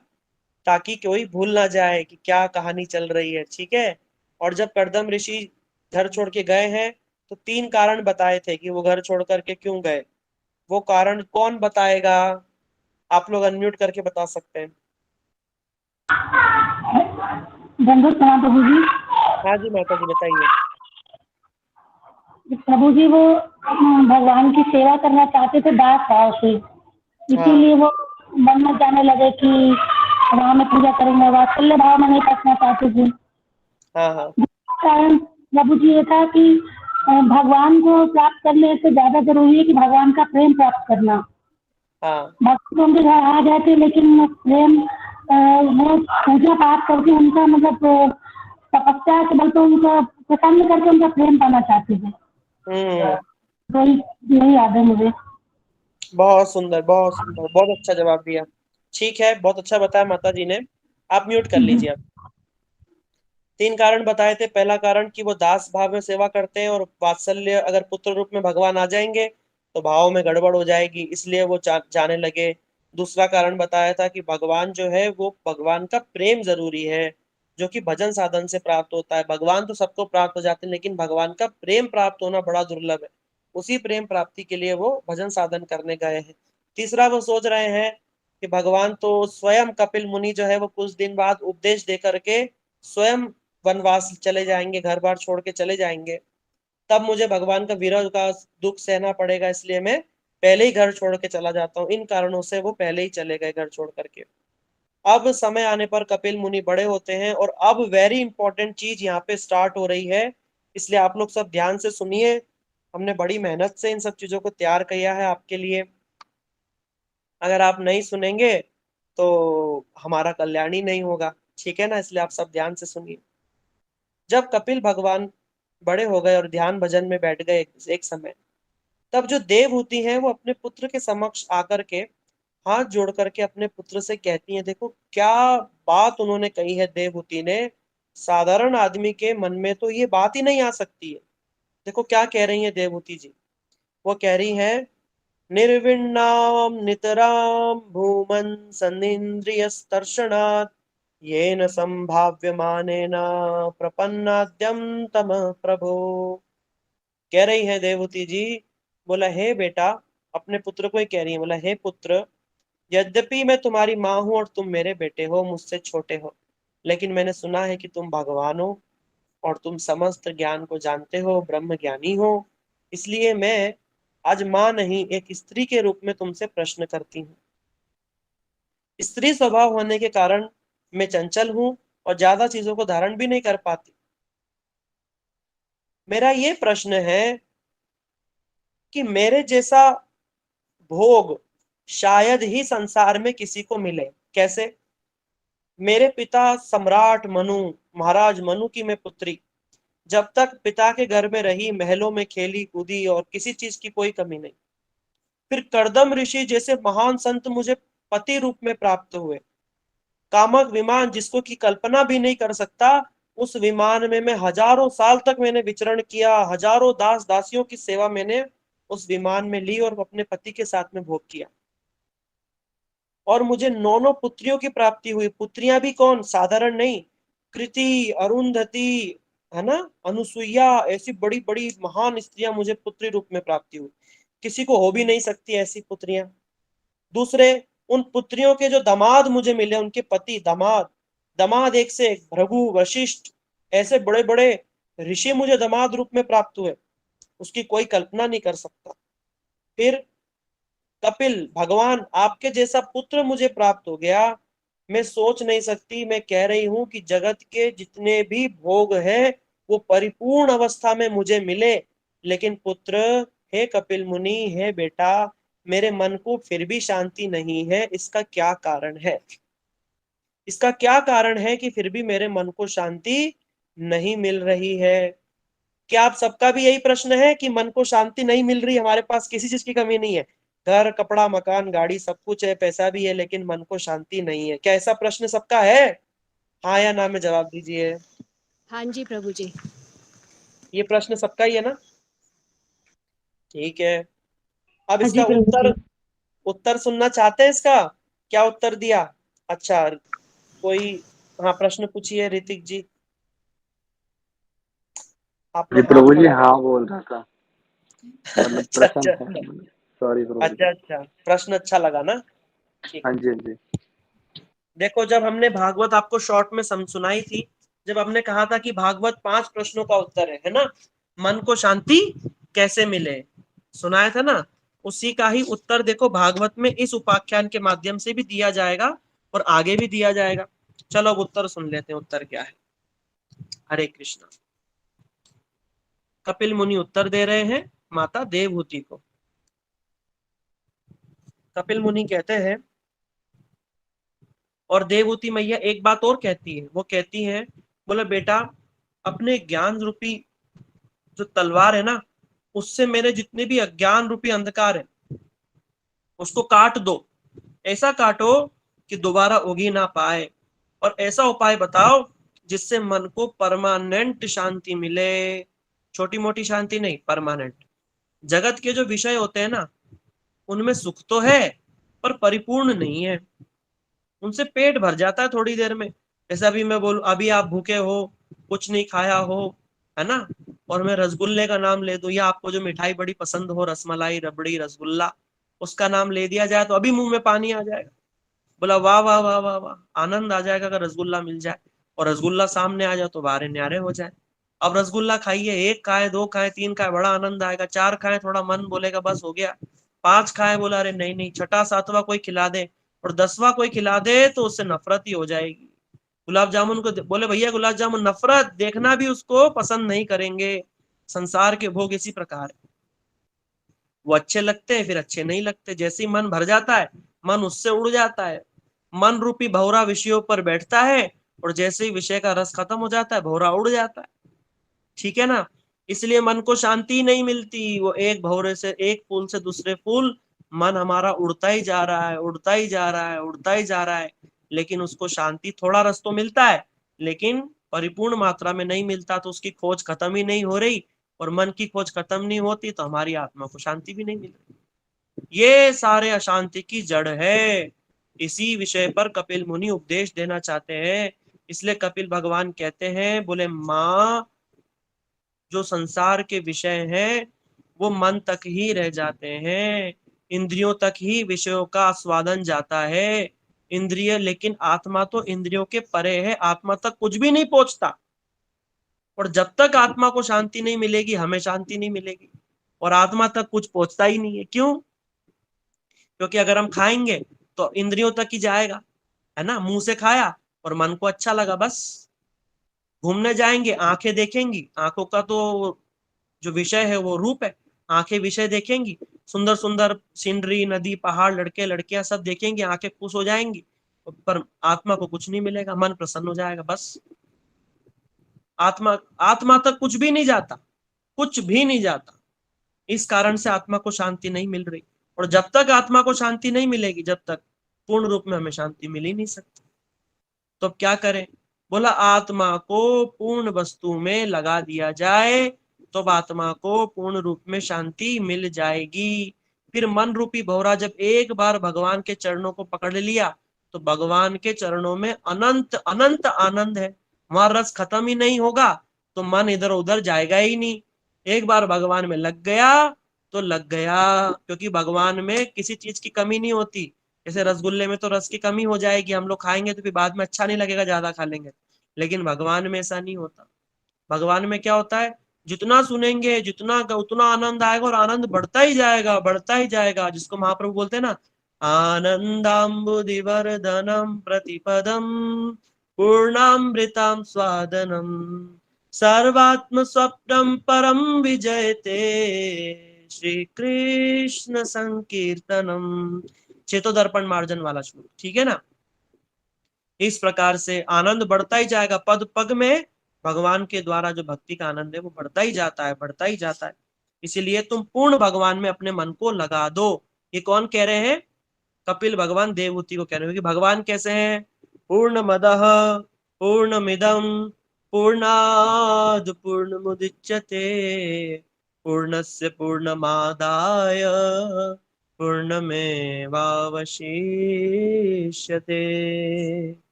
ताकि कोई भूल ना जाए कि क्या कहानी चल रही है, ठीक है। और जब कर्दम ऋषि घर छोड़ के गए हैं तो 3 कारण बताए थे कि वो घर छोड़ करके क्यों गए। वो कारण कौन बताएगा? आप लोग अनम्यूट करके बता सकते हैं। दंडोत प्रणाम प्रभु जी। हाँ जी माता जी बताइए। प्रभु जी वो भगवान की सेवा करना चाहते थे दास भाव से, हाँ इसीलिए वो मन में जाने लगे कि वहाँ मैं पूजा करूंगा, वात्सल्य भाव में नहीं रखना चाहते थे। हाँ हाँ कारण प्रभु जी ये था कि भगवान को प्राप्त करने से ज्यादा जरूरी है कि भगवान का प्रेम प्राप्त करना। हाँ भक्त तो उनके घर आ गए थे लेकिन वो प्रेम वो पूजा पाठ करके उनका मतलब तपस्या के बल पे उनको प्रसन्न करके उनका प्रेम पाना चाहते थे। हम्म। तो यही याद है मुझे। बहुत सुंदर, बहुत सुंदर, बहुत अच्छा जवाब दिया। ठीक है, बहुत अच्छा बताया माता जी ने। आप म्यूट कर लीजिए आप। 3 कारण बताए थे। पहला कारण कि वो दास भाव में सेवा करते हैं और वात्सल्य अगर पुत्र रूप में भगवान आ जाएंगे तो भाव में गड़बड़ हो जाएगी, इसलिए वो जाने लगे। दूसरा कारण बताया था कि भगवान जो है वो भगवान का प्रेम जरूरी है, जो कि भजन साधन से प्राप्त होता है। भगवान तो सबको प्राप्त हो जाते हैं लेकिन भगवान का प्रेम प्राप्त होना बड़ा दुर्लभ है। उसी प्रेम प्राप्ति के लिए वो भजन साधन करने गए हैं। तीसरा, वो सोच रहे हैं कि भगवान तो स्वयं कपिल मुनि जो है वो कुछ दिन बाद उपदेश दे करके स्वयं वनवास चले जाएंगे, घर बार छोड़ के चले जाएंगे, तब मुझे भगवान का विरह का दुख सहना पड़ेगा, इसलिए मैं पहले ही घर छोड़ के चला जाता हूँ। इन कारणों से वो पहले ही चले गए घर छोड़ करके। अब समय आने पर कपिल मुनि बड़े होते हैं और अब वेरी इंपॉर्टेंट चीज यहाँ पे स्टार्ट हो रही है, इसलिए आप लोग सब ध्यान से सुनिए। हमने बड़ी मेहनत से इन सब चीजों को तैयार किया है आपके लिए। अगर आप नहीं सुनेंगे तो हमारा कल्याण ही नहीं होगा, ठीक है ना, इसलिए आप सब ध्यान से सुनिए। जब कपिल भगवान बड़े हो गए और ध्यान भजन में बैठ गए एक समय, तब जो देवहूति हैं वो अपने पुत्र के समक्ष आकर के हाथ जोड़ करके अपने पुत्र से कहती हैं, देखो क्या बात उन्होंने कही है देवहूति ने। साधारण आदमी के मन में तो ये बात ही नहीं आ सकती है। देखो क्या कह रही है देवहूति जी। वो कह रही है, निर्विण्णाम नितराम भूमन सन्निन्द्रियस्तर्शनात् येन संभाव्यमानेन प्रपन्नाद्यं तमः प्रभो। कह रही है देवहूति जी, बोला हे बेटा, अपने पुत्र को ही कह रही है, बोला हे पुत्र, यद्यपि मैं तुम्हारी माँ हूं और तुम मेरे बेटे हो, मुझसे छोटे हो, लेकिन मैंने सुना है कि तुम भगवान हो और तुम समस्त ज्ञान को जानते हो, ब्रह्म ज्ञानी हो। इसलिए मैं आज माँ नहीं एक स्त्री के रूप में तुमसे प्रश्न करती हूँ। स्त्री स्वभाव होने के कारण मैं चंचल हूँ और ज्यादा चीजों को धारण भी नहीं कर पाती। मेरा ये प्रश्न है कि मेरे जैसा भोग शायद ही संसार में किसी को मिले। कैसे? मेरे पिता सम्राट मनु, महाराज मनु की मैं पुत्री, जब तक पिता के घर में रही, महलों में खेली कूदी और किसी चीज की कोई कमी नहीं। फिर कर्दम ऋषि जैसे महान संत मुझे पति रूप में प्राप्त हुए। कामक विमान जिसको की कल्पना भी नहीं कर सकता, उस विमान में मैं हजारों साल तक मैंने विचरण किया, हजारों दास दासियों की सेवा मैंने उस विमान में ली और अपने पति के साथ में भोग किया। और मुझे 9 पुत्रियों की प्राप्ति हुई। पुत्रियां भी कौन, साधारण नहीं, कृति, अरुंधति, है ना, अनुसुईया, ऐसी बड़ी बड़ी महान स्त्रियां मुझे पुत्री रूप में प्राप्ति हुई। किसी को हो भी नहीं सकती ऐसी पुत्रियां। दूसरे, उन पुत्रियों के जो दामाद मुझे मिले, उनके पति, दामाद, दामाद एक से एक, भृगु, वशिष्ठ, ऐसे बड़े बड़े ऋषि मुझे दामाद रूप में प्राप्त हुए, उसकी कोई कल्पना नहीं कर सकता। फिर कपिल भगवान आपके जैसा पुत्र मुझे प्राप्त हो गया। मैं सोच नहीं सकती। मैं कह रही हूं कि जगत के जितने भी भोग हैं वो परिपूर्ण अवस्था में मुझे मिले, लेकिन पुत्र, हे कपिल मुनि, हे बेटा, मेरे मन को फिर भी शांति नहीं है। इसका क्या कारण है? इसका क्या कारण है कि फिर भी मेरे मन को शांति नहीं मिल रही है? क्या आप सबका भी यही प्रश्न है कि मन को शांति नहीं मिल रही? हमारे पास किसी चीज की कमी नहीं है, घर, कपड़ा, मकान, गाड़ी सब कुछ है, पैसा भी है, लेकिन मन को शांति नहीं है। क्या ऐसा प्रश्न सबका है? हाँ या ना में जवाब दीजिए। हाँ जी प्रभु जी। ये प्रश्न सबका ही है ना? ठीक है। अब हाँ जी इसका प्रभु उत्तर, जी। उत्तर सुनना चाहते हैं इसका? क्या उत्तर दिया? अच्छा, कोई, हाँ प्रश्न पूछिए ऋतिक जी। आप जी लोग हाथ प्रभु जी, बढ़ा। हाँ बोल रहा था, मतलब अच्छा प्रश्न अच्छा था। अच्छा। सॉरी प्रभु जी। अच्छा अच्छा, प्रश्न अच्छा लगा ना? ठीक हाँ है। जी, हाँ जी। देखो, जब हमने भागवत आपको शॉर्ट में सुनाई थी, जब हमने कहा था कि भागवत 5 प्रश्नों का उत्तर है ना, मन को शांति कैसे मिले, सुनाया था ना? उसी का ही उत्तर देखो भागवत में इस उपाख्यान के माध्यम से भी दिया जाएगा और आगे भी दिया जाएगा। चलो अब उत्तर सुन लेते हैं, उत्तर क्या है। हरे कृष्णा। कपिल मुनि उत्तर दे रहे हैं माता देवहूति को। कपिल मुनि कहते हैं, और देवहूति मैया एक बात और कहती है, वो कहती है, बोले बेटा, अपने ज्ञान रूपी जो तलवार है ना, उससे मेरे जितने भी अज्ञान रूपी अंधकार है उसको काट दो। ऐसा काटो कि दोबारा उगी ना पाए, और ऐसा उपाय बताओ जिससे मन को परमानेंट शांति मिले। छोटी मोटी शांति नहीं, परमानेंट। जगत के जो विषय होते हैं ना, उनमें सुख तो है पर परिपूर्ण नहीं है। उनसे पेट भर जाता है थोड़ी देर में। जैसे अभी मैं बोलूं, अभी आप भूखे हो, कुछ नहीं खाया हो, है ना, और मैं रसगुल्ले का नाम ले दूं, या आपको जो मिठाई बड़ी पसंद हो, रसमलाई, रबड़ी, रसगुल्ला, उसका नाम ले दिया जाए तो अभी मुंह में पानी आ जाएगा। बोला वाह वाह वाह वाह वाह, आनंद आ जाएगा अगर रसगुल्ला मिल जाए, और रसगुल्ला सामने आ जाए तो बारे न्यारे हो जाए। अब रसगुल्ला खाइए, 1 खाए, 2 खाए, 3 खाए, बड़ा आनंद आएगा। 4 खाए, थोड़ा मन बोलेगा बस हो गया। 5 खाए, बोला अरे नहीं नहीं, छठा सातवां कोई खिला दे, और 10वां कोई खिला दे तो उससे नफरत ही हो जाएगी। गुलाब जामुन को बोले भैया गुलाब जामुन, नफरत, देखना भी उसको पसंद नहीं करेंगे। संसार के भोग इसी प्रकार है, वो अच्छे लगते हैं फिर अच्छे नहीं लगते। जैसे ही मन भर जाता है, मन उससे उड़ जाता है। मन रूपी भौरा विषयों पर बैठता है, और जैसे ही विषय का रस खत्म हो जाता है, भौरा उड़ जाता है। ठीक है ना? इसलिए मन को शांति नहीं मिलती। वो एक भौरे से, एक फूल से दूसरे फूल, मन हमारा उड़ता ही जा रहा है, उड़ता ही जा रहा है, उड़ता ही जा रहा है, लेकिन उसको शांति, थोड़ा रस तो मिलता है लेकिन परिपूर्ण मात्रा में नहीं मिलता। तो उसकी खोज खत्म ही नहीं हो रही, और मन की खोज खत्म नहीं होती तो हमारी आत्मा को शांति भी नहीं मिल रही। ये सारे अशांति की जड़ है। इसी विषय पर कपिल मुनि उपदेश देना चाहते हैं। इसलिए कपिल भगवान कहते हैं, बोले माँ, जो संसार के विषय हैं वो मन तक ही रह जाते हैं, इंद्रियों तक ही विषयों का आस्वादन जाता है। इंद्रिय, लेकिन आत्मा तो इंद्रियों के परे है, आत्मा तक कुछ भी नहीं पहुंचता। और जब तक आत्मा को शांति नहीं मिलेगी, हमें शांति नहीं मिलेगी, और आत्मा तक कुछ पहुंचता ही नहीं है। क्यों? क्योंकि अगर हम खाएंगे तो इंद्रियों तक ही जाएगा, है ना, मुंह से खाया और मन को अच्छा लगा बस। घूमने जाएंगे, आंखें देखेंगी, आंखों का तो जो विषय है वो रूप है, आंखें विषय देखेंगी, सुंदर सुंदर सीनरी, नदी, पहाड़, लड़के लड़कियां सब देखेंगी, आंखें खुश हो जाएंगी, पर आत्मा को कुछ नहीं मिलेगा, मन प्रसन्न हो जाएगा बस। आत्मा, आत्मा तक कुछ भी नहीं जाता, कुछ भी नहीं जाता। इस कारण से आत्मा को शांति नहीं मिल रही, और जब तक आत्मा को शांति नहीं मिलेगी, जब तक पूर्ण रूप में हमें शांति मिल ही नहीं सकती। तो अब क्या करें? बोला आत्मा को पूर्ण वस्तु में लगा दिया जाए तो आत्मा को पूर्ण रूप में शांति मिल जाएगी। फिर मन रूपी भौरा जब एक बार भगवान के चरणों को पकड़ लिया तो भगवान के चरणों में अनंत अनंत आनंद है, वहां रस खत्म ही नहीं होगा, तो मन इधर उधर जाएगा ही नहीं। एक बार भगवान में लग गया तो लग गया, क्योंकि भगवान में किसी चीज की कमी नहीं होती। जैसे रसगुल्ले में तो रस की कमी हो जाएगी, हम लोग खाएंगे तो फिर बाद में अच्छा नहीं लगेगा, ज्यादा खा लेंगे, लेकिन भगवान में ऐसा नहीं होता। भगवान में क्या होता है, जितना सुनेंगे जितना उतना आनंद आएगा, और आनंद बढ़ता ही जाएगा, बढ़ता ही जाएगा। जिसको महाप्रभु बोलते हैं ना, आनन्दाम्बुदिवर्धनं प्रतिपदं पूर्णामृतां स्वादनं सर्वात्मस्वप्नं परं विजयते श्री कृष्ण संकीर्तनम। चेतोदर्पण मार्जन वाला श्लोक, ठीक है ना। इस प्रकार से आनंद बढ़ता ही जाएगा, पद पग में भगवान के द्वारा जो भक्ति का आनंद है वो बढ़ता ही जाता है, बढ़ता ही जाता है। इसीलिए तुम पूर्ण भगवान में अपने मन को लगा दो। ये कौन कह रहे हैं? कपिल भगवान देवहूति को कह रहे हैं। क्योंकि भगवान कैसे हैं? पूर्ण मदः पूर्णमिदं पूर्णाद पूर्णमुदच्यते पूर्णस्य पूर्णमादाय पूर्णमेवावशिष्यते।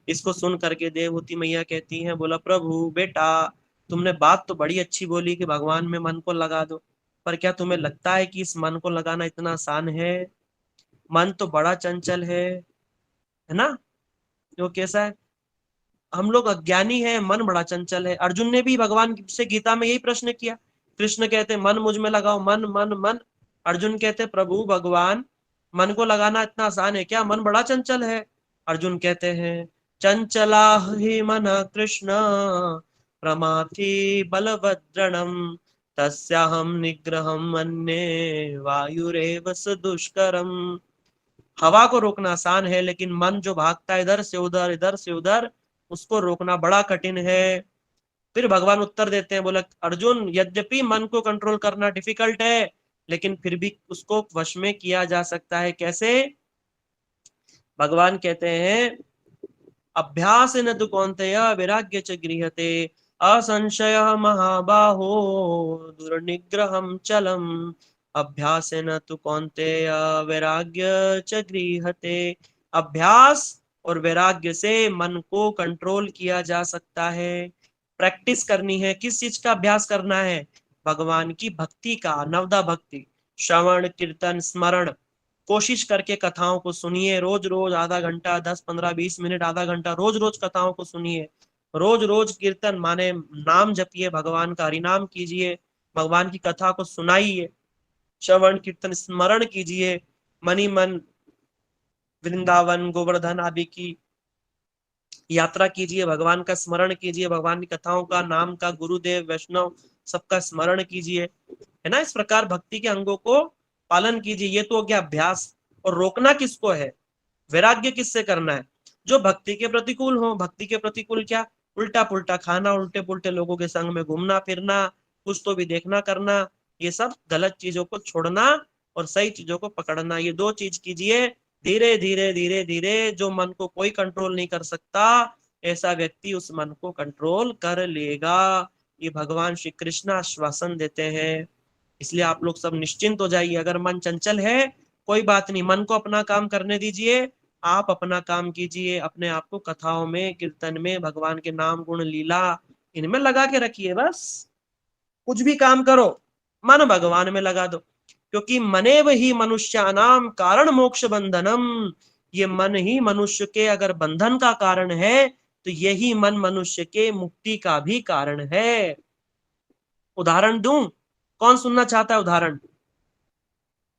इसको सुन करके देवहूति मैया कहती हैं, बोला प्रभु बेटा तुमने बात तो बड़ी अच्छी बोली कि भगवान में मन को लगा दो, पर क्या तुम्हें लगता है कि इस मन को लगाना इतना आसान है? मन तो बड़ा चंचल है ना। जो कैसा है, हम लोग अज्ञानी है, मन बड़ा चंचल है। अर्जुन ने भी भगवान से गीता में यही प्रश्न किया। कृष्ण कहते मन मुझ में लगाओ, मन मन मन। अर्जुन कहते प्रभु भगवान मन को लगाना इतना आसान है क्या? मन बड़ा चंचल है। अर्जुन कहते हैं चंचला ही मन कृष्ण प्रमाथि बलभद्रणम तस्याहम निग्रहम मन्ये वायुरेव दुष्करम। हवा को रोकना आसान है, लेकिन मन जो भागता है इधर से उधर इधर से उधर, उसको रोकना बड़ा कठिन है। फिर भगवान उत्तर देते हैं, बोला अर्जुन यद्यपि मन को कंट्रोल करना डिफिकल्ट है, लेकिन फिर भी उसको वश में किया जा सकता है। कैसे? भगवान कहते हैं अभ्यास न तु कौन्तेय वैराग्य च गृह्यते असंशय महाबाहो दुर्निग्रहम चलम। अभ्यास न तु कौन्तेय वैराग्य च गृह्यते। अभ्यास और वैराग्य से मन को कंट्रोल किया जा सकता है। प्रैक्टिस करनी है। किस चीज का अभ्यास करना है? भगवान की भक्ति का, नवदा भक्ति, श्रवण कीर्तन स्मरण। कोशिश करके कथाओं को सुनिए, रोज रोज आधा घंटा, 10 15 20 मिनट, आधा घंटा रोज रोज कथाओं को सुनिए। रोज रोज कीर्तन माने नाम जपिए, भगवान का हरिनाम कीजिए, भगवान की कथा को सुनाइए, श्रवण कीर्तन स्मरण कीजिए, मनी मन वृंदावन गोवर्धन आदि की यात्रा कीजिए, भगवान का स्मरण कीजिए, भगवान की कथाओं का, नाम का, गुरुदेव वैष्णव सबका स्मरण कीजिए, है ना। इस प्रकार भक्ति के अंगों को पालन कीजिए। ये तो हो गया अभ्यास। और रोकना किसको है? वैराग्य किससे करना है? जो भक्ति के प्रतिकूल हो। भक्ति के प्रतिकूल क्या? उल्टा पुल्टा खाना, उल्टे पुल्टे लोगों के संग में घूमना फिरना, कुछ तो भी देखना करना, ये सब गलत चीजों को छोड़ना और सही चीजों को पकड़ना। ये दो चीज कीजिए। धीरे धीरे धीरे धीरे जो मन को कोई कंट्रोल नहीं कर सकता, ऐसा व्यक्ति उस मन को कंट्रोल कर लेगा। ये भगवान श्री कृष्ण आश्वासन देते हैं। इसलिए आप लोग सब निश्चिंत हो जाइए। अगर मन चंचल है कोई बात नहीं, मन को अपना काम करने दीजिए। आप अपना काम कीजिए, अपने आप को कथाओं में, कीर्तन में, भगवान के नाम गुण लीला इनमें लगा के रखिए। बस कुछ भी काम करो, मन भगवान में लगा दो। क्योंकि मनेव ही मनुष्यानाम कारण मोक्ष बंधनम। ये मन ही मनुष्य के अगर बंधन का कारण है, तो यही मन मनुष्य के मुक्ति का भी कारण है। उदाहरण दूं? कौन सुनना चाहता है उदाहरण?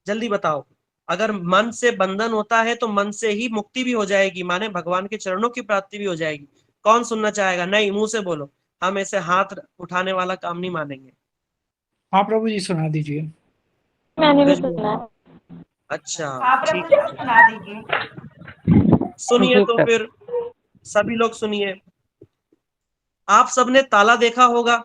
जल्दी बताओ। अगर मन से बंधन होता है तो मन से ही मुक्ति भी हो जाएगी, माने भगवान के चरणों की प्राप्ति भी हो जाएगी। कौन सुनना चाहेगा? नहीं, मुंह से बोलो। हम ऐसे हाथ उठाने वाला काम नहीं मानेंगे। हाँ प्रभु जी सुना दीजिए। मैंने भी गजब। सुना। अच्छा ठीक है, सुना दीजिए। सुनिए तो फिर सभी लोग सुनिए। आप सबने ताला देखा होगा,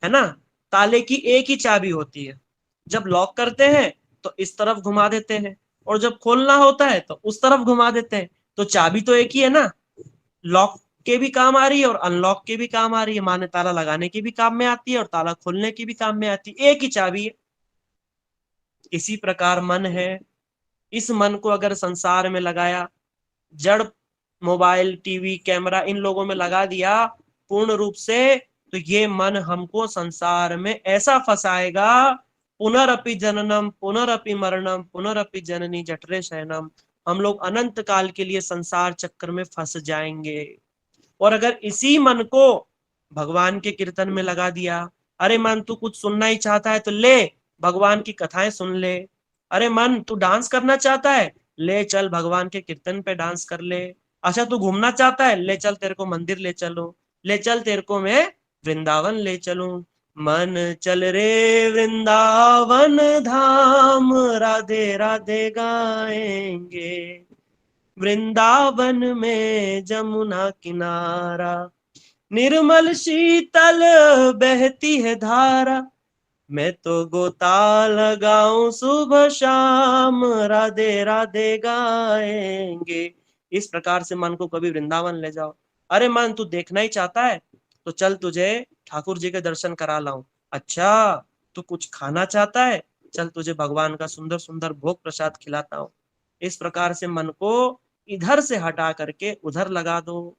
है ना। ताले की एक ही चाबी होती है। जब लॉक करते हैं तो इस तरफ घुमा देते हैं, और जब खोलना होता है तो उस तरफ घुमा देते हैं। तो चाबी तो एक ही है ना। लॉक के भी काम आ रही है और अनलॉक के भी काम आ रही है, माने ताला लगाने के भी काम में आती है और ताला खोलने के भी काम में आती है। एक ही चाबी है। इसी प्रकार मन है। इस मन को अगर संसार में लगाया, जड़ मोबाइल टीवी कैमरा इन लोगों में लगा दिया पूर्ण रूप से, तो ये मन हमको संसार में ऐसा फंसाएगा, पुनरअपि जननम पुनरअपि मरणम पुनरअपि जननी जठरे शयनम। हम लोग अनंत काल के लिए संसार चक्र में फंस जाएंगे। और अगर इसी मन को भगवान के कीर्तन में लगा दिया, अरे मन तू कुछ सुनना ही चाहता है तो ले भगवान की कथाएं सुन ले। अरे मन तू डांस करना चाहता है, ले चल भगवान के कीर्तन पे डांस कर ले। अच्छा तू घूमना चाहता है, ले चल तेरे को मंदिर ले चलो, ले चल तेरे को मैं वृंदावन ले चलूं। मन चल रे वृंदावन धाम, राधे राधे गाएंगे, वृंदावन में जमुना किनारा, निर्मल शीतल बहती है धारा, मैं तो गोता लगाऊं सुबह शाम, राधे राधे गाएंगे। इस प्रकार से मन को कभी वृंदावन ले जाओ। अरे मन तू देखना ही चाहता है तो चल तुझे ठाकुर जी के दर्शन करा लाऊं। अच्छा तू कुछ खाना चाहता है, चल तुझे भगवान का सुंदर सुंदर भोग प्रसाद खिलाता हूं। इस प्रकार से मन को इधर से हटा करके उधर लगा दो।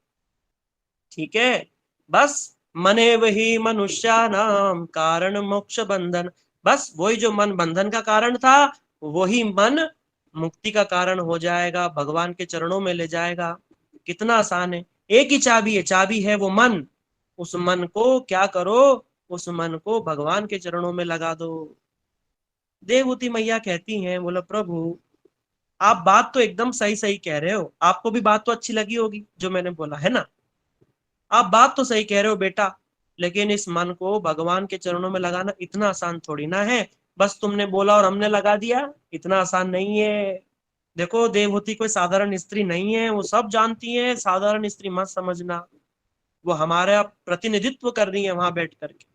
ठीक है, बस मने वही मनुष्यानाम कारण मोक्ष बंधन। बस वही जो मन बंधन का कारण था, वही मन मुक्ति का कारण हो जाएगा, भगवान के चरणों में ले जाएगा। कितना आसान है, एक ही चाबी है, चाबी है वो मन। उस मन को क्या करो, उस मन को भगवान के चरणों में लगा दो। देवहूति मैया कहती हैं, बोला प्रभु आप बात तो एकदम सही सही कह रहे हो, आपको भी बात तो अच्छी लगी होगी जो मैंने बोला है ना, आप बात तो सही कह रहे हो बेटा, लेकिन इस मन को भगवान के चरणों में लगाना इतना आसान थोड़ी ना है। बस तुमने बोला और हमने लगा दिया, इतना आसान नहीं है। देखो देवहूति कोई साधारण स्त्री नहीं है, वो सब जानती है, साधारण स्त्री मत समझना। वो हमारा प्रतिनिधित्व कर रही है वहां बैठ करके,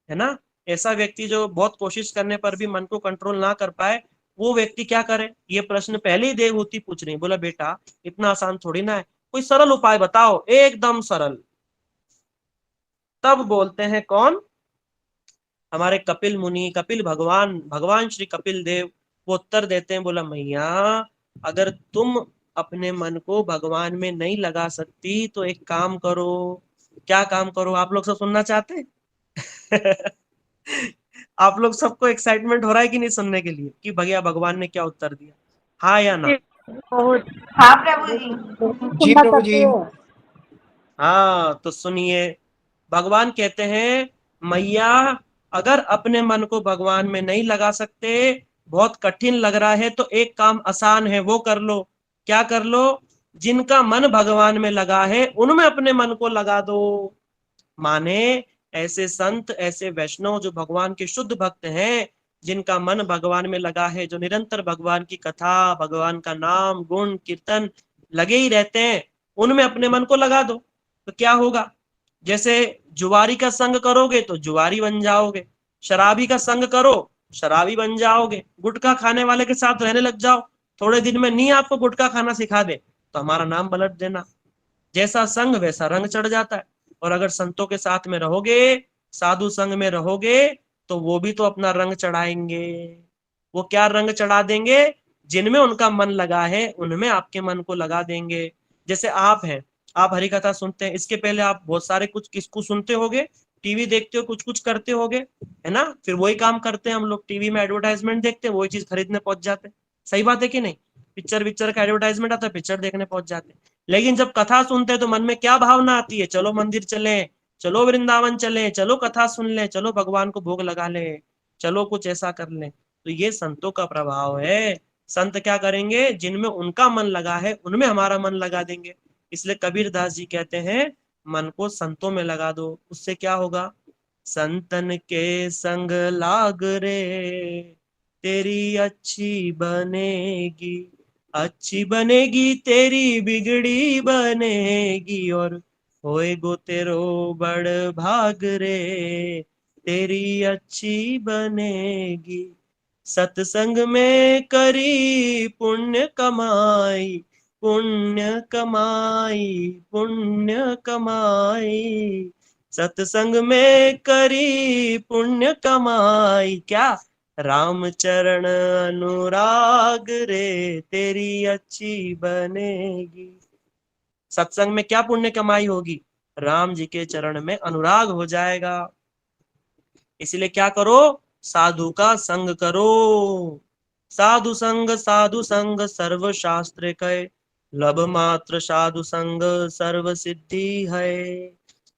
है ना। ऐसा व्यक्ति जो बहुत कोशिश करने पर भी मन को कंट्रोल ना कर पाए, वो व्यक्ति क्या करे, ये प्रश्न पहले ही देवहूति पूछ रही। बोला बेटा इतना आसान थोड़ी ना है, कोई सरल उपाय बताओ, एकदम सरल। तब बोलते हैं कौन, हमारे कपिल मुनि, कपिल भगवान, भगवान श्री कपिल देव, वो उत्तर देते हैं। बोला मैया अगर तुम अपने मन को भगवान में नहीं लगा सकती तो एक काम करो। क्या काम करो, आप लोग सब सुनना चाहते हैं? आप लोग सबको एक्साइटमेंट हो रहा है कि नहीं सुनने के लिए कि भैया भगवान ने क्या उत्तर दिया, हाँ या ना? बहुत हाँ प्रभु जी। जी सुनना प्रभु चाहती जी। है। हाँ तो सुनिए, भगवान कहते हैं मैया अगर अपने मन को भगवान में नहीं लगा सकते, बहुत कठिन लग रहा है, तो एक काम आसान है, वो कर लो। क्या कर लो, जिनका मन भगवान में लगा है उनमें अपने मन को लगा दो। माने ऐसे संत, ऐसे वैष्णव जो भगवान के शुद्ध भक्त हैं, जिनका मन भगवान में लगा है, जो निरंतर भगवान की कथा, भगवान का नाम, गुण, कीर्तन लगे ही रहते हैं, उनमें अपने मन को लगा दो। तो क्या होगा, जैसे जुआरी का संग करोगे तो जुआरी बन जाओगे, शराबी का संग करो शराबी बन जाओगे, गुटखा खाने वाले के साथ रहने लग जाओ, थोड़े दिन में नहीं आपको गुटखा खाना सिखा दे तो हमारा नाम पलट देना। जैसा संग वैसा रंग चढ़ जाता है। और अगर संतों के साथ में रहोगे, साधु संग में रहोगे, तो वो भी तो अपना रंग चढ़ाएंगे। वो क्या रंग चढ़ा देंगे, जिनमें उनका मन लगा है उनमें आपके मन को लगा देंगे। जैसे आप हैं, आप हरि कथा सुनते हैं, इसके पहले आप बहुत सारे कुछ किसको सुनते होगे, टीवी देखते हो, कुछ कुछ करते होगे, है ना। फिर वही काम करते हैं हम लोग, टीवी में एडवर्टाइजमेंट देखते हैं, वही चीज खरीदने पहुंच जाते हैं। सही बात है कि नहीं, पिक्चर का एडवर्टाइजमेंट आता है, पिक्चर देखने पहुंच जाते हैं। लेकिन जब कथा सुनते हैं तो मन में क्या भावना आती है, चलो मंदिर चले, चलो वृंदावन चले, चलो कथा सुन ले, चलो भगवान को भोग लगा ले, चलो कुछ ऐसा कर ले। तो ये संतों का प्रभाव है। संत क्या करेंगे, जिनमें उनका मन लगा है उनमें हमारा मन लगा देंगे। इसलिए कबीर दास जी कहते हैं मन को संतों में लगा दो, उससे क्या होगा, संतन के संग लाग रे, तेरी अच्छी बनेगी, अच्छी बनेगी तेरी बिगड़ी बनेगी, और होए गो तेरो बड़ भाग रे, तेरी अच्छी बनेगी। सत्संग में करी पुण्य कमाई, पुण्य कमाई, पुण्य कमाई, सत्संग में करी पुण्य कमाई, क्या, राम चरण अनुराग रे, तेरी अच्छी बनेगी। सत्संग में क्या पुण्य कमाई होगी, राम जी के चरण में अनुराग हो जाएगा। इसलिए क्या करो, साधु का संग करो। साधु संग सर्व शास्त्र कहे, लब मात्र साधु संग सर्व सिद्धि है।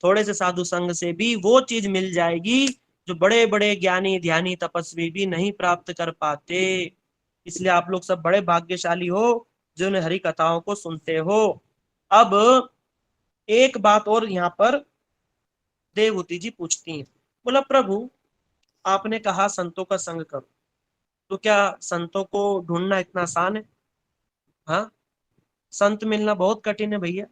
थोड़े से साधु संग से भी वो चीज मिल जाएगी जो बड़े बड़े ज्ञानी ध्यानी तपस्वी भी नहीं प्राप्त कर पाते। इसलिए आप लोग सब बड़े भाग्यशाली हो जो इन हरि कथाओं को सुनते हो। अब एक बात और यहाँ पर देवहूति जी पूछती हैं, बोला प्रभु आपने कहा संतों का संग करो, तो क्या संतों को ढूंढना इतना आसान है? हाँ, संत मिलना बहुत कठिन है भैया।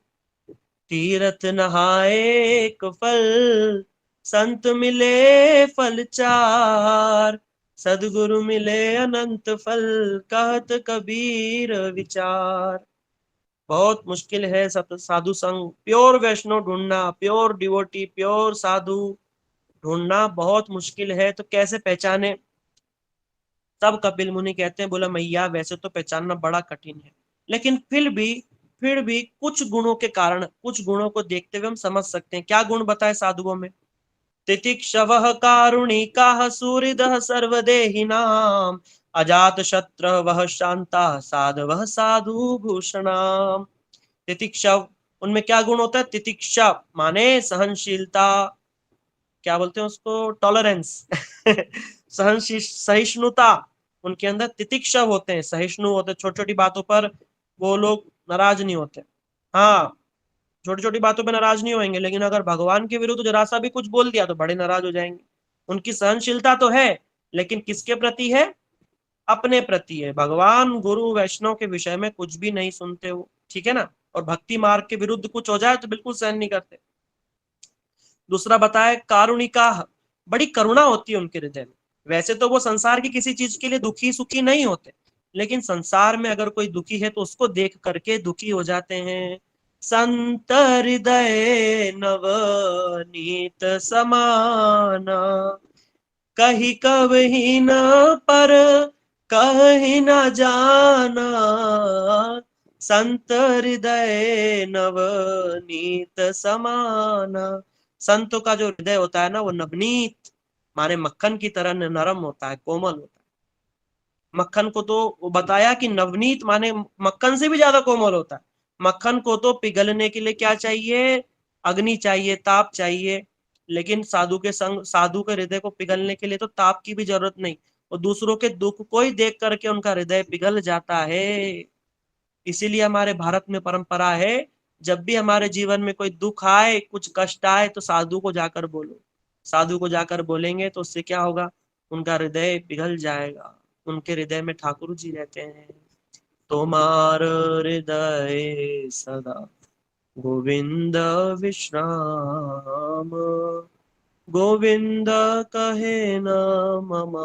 तीरथ नहाए एक फल, संत मिले फल चार, सदगुरु मिले अनंत फल, कहत कबीर विचार। बहुत मुश्किल है सब साधु संग, प्योर वैष्णव ढूंढना, प्योर डिवोटी, प्योर साधु ढूंढना बहुत मुश्किल है। तो कैसे पहचाने? तब कपिल मुनि कहते हैं, बोला मैया वैसे तो पहचानना बड़ा कठिन है, लेकिन फिर भी कुछ गुणों के कारण, कुछ गुणों को देखते हुए हम समझ सकते हैं। क्या गुण बताए साधुओं में? तितिक्षवः कारुणिकाः सुहृदः सर्वदेहिनाम्, अजात शत्रवः शान्ताः साधवः साधु भूषणाम्। तितिक्षव, उनमें क्या गुण होता है? तितिक्षा माने सहनशीलता, क्या बोलते हैं उसको, टॉलरेंस सहिष्णुता। उनके अंदर तितिक्षा होते हैं, सहिष्णु होते हैं, छोटी छोटी बातों पर वो लोग नाराज नहीं होते। हाँ, छोटी छोटी बातों पे नाराज नहीं होंगे, लेकिन अगर भगवान के विरुद्ध जरा सा भी कुछ बोल दिया तो बड़े नाराज हो जाएंगे। उनकी सहनशीलता तो है, लेकिन किसके प्रति है? अपने प्रति है। भगवान गुरु वैष्णव के विषय में कुछ भी नहीं सुनते वो, ठीक है ना। और भक्ति मार्ग के विरुद्ध कुछ हो जाए तो बिल्कुल सहन नहीं करते। दूसरा बताए कारुणिका, बड़ी करुणा होती है उनके हृदय में। वैसे तो वो संसार की किसी चीज के लिए दुखी सुखी नहीं होते, लेकिन संसार में अगर कोई दुखी है तो उसको देख करके दुखी हो जाते हैं। संत हृदय नवनीत समाना, कही कवही न पर कही न जाना, संत हृदय नवनीत समाना। संतों का जो हृदय होता है ना, वो नवनीत माने मक्खन की तरह नरम होता है, कोमल होता है। मक्खन को तो वो बताया कि नवनीत माने मक्खन से भी ज्यादा कोमल होता है। मक्खन को तो पिघलने के लिए क्या चाहिए? अग्नि चाहिए, ताप चाहिए। लेकिन साधु के संग, साधु के हृदय को पिघलने के लिए तो ताप की भी जरूरत नहीं, और दूसरों के दुख को ही देख करके उनका हृदय पिघल जाता है। इसीलिए हमारे भारत में परंपरा है, जब भी हमारे जीवन में कोई दुख आए, कुछ कष्ट आए, तो साधु को जाकर बोलो। साधु को जाकर बोलेंगे तो उससे क्या होगा? उनका हृदय पिघल जाएगा। उनके हृदय में ठाकुर जी रहते हैं। तुम्हार हृदय सदा गोविंद विश्राम, गोविंद कहे न मम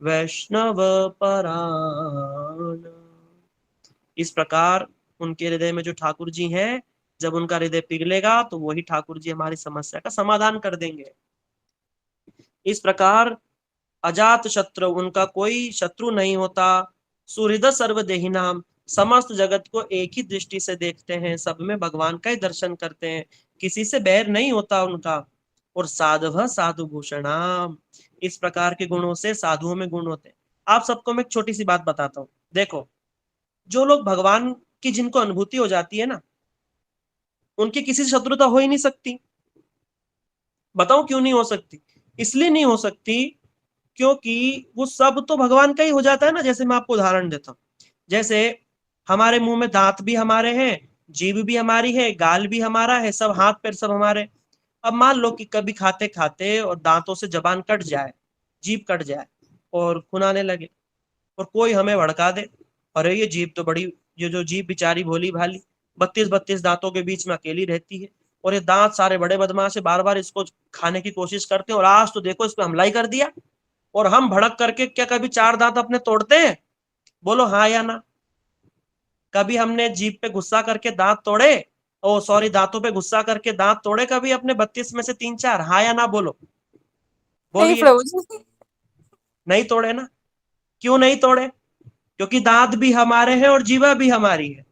वैष्णव परायण। इस प्रकार उनके हृदय में जो ठाकुर जी हैं, जब उनका हृदय पिघलेगा तो वही ठाकुर जी हमारी समस्या का समाधान कर देंगे। इस प्रकार अजात शत्रु, उनका कोई शत्रु नहीं होता। सुहृद सर्वदेही नाम, समस्त जगत को एक ही दृष्टि से देखते हैं, सब में भगवान का ही दर्शन करते हैं, किसी से बैर नहीं होता उनका। और साधव साधु भूषणाम, इस प्रकार के गुणों से साधुओं में गुण होते हैं। आप सबको मैं एक छोटी सी बात बताता हूँ। देखो, जो लोग भगवान की जिनको अनुभूति हो जाती है ना, उनकी किसी से शत्रुता हो ही नहीं सकती। बताओ क्यों नहीं हो सकती? इसलिए नहीं हो सकती क्योंकि वो सब तो भगवान का ही हो जाता है ना। जैसे मैं आपको उदाहरण देता हूँ, जैसे हमारे मुंह में दांत भी हमारे हैं, जीभ भी हमारी है, गाल भी हमारा है, सब हाथ पैर सब हमारे। अब मान लो कि कभी खाते खाते और दांतों से जबान कट जाए, जीभ कट जाए और खून आने लगे, और कोई हमें भड़का दे, अरे ये जीभ तो बड़ी, ये जो जीभ बेचारी भोली भाली 32 दांतों के बीच में अकेली रहती है, और ये दांत सारे बड़े बदमाश है, बार बार इसको खाने की कोशिश करते हैं, और आज तो देखो इस पे हमला ही कर दिया। और हम भड़क करके क्या कभी 4 दांत अपने तोड़ते हैं? बोलो हाँ या ना। कभी हमने जीभ पे गुस्सा करके दांत तोड़े? ओ सॉरी, दांतों पे गुस्सा करके दांत तोड़े कभी अपने 32 में से 3-4? हाँ या ना बोलो, नहीं बोलिए। प्रभु जी। नहीं तोड़े ना। क्यों नहीं तोड़े? क्योंकि दांत भी हमारे हैं और जीवा भी हमारी है।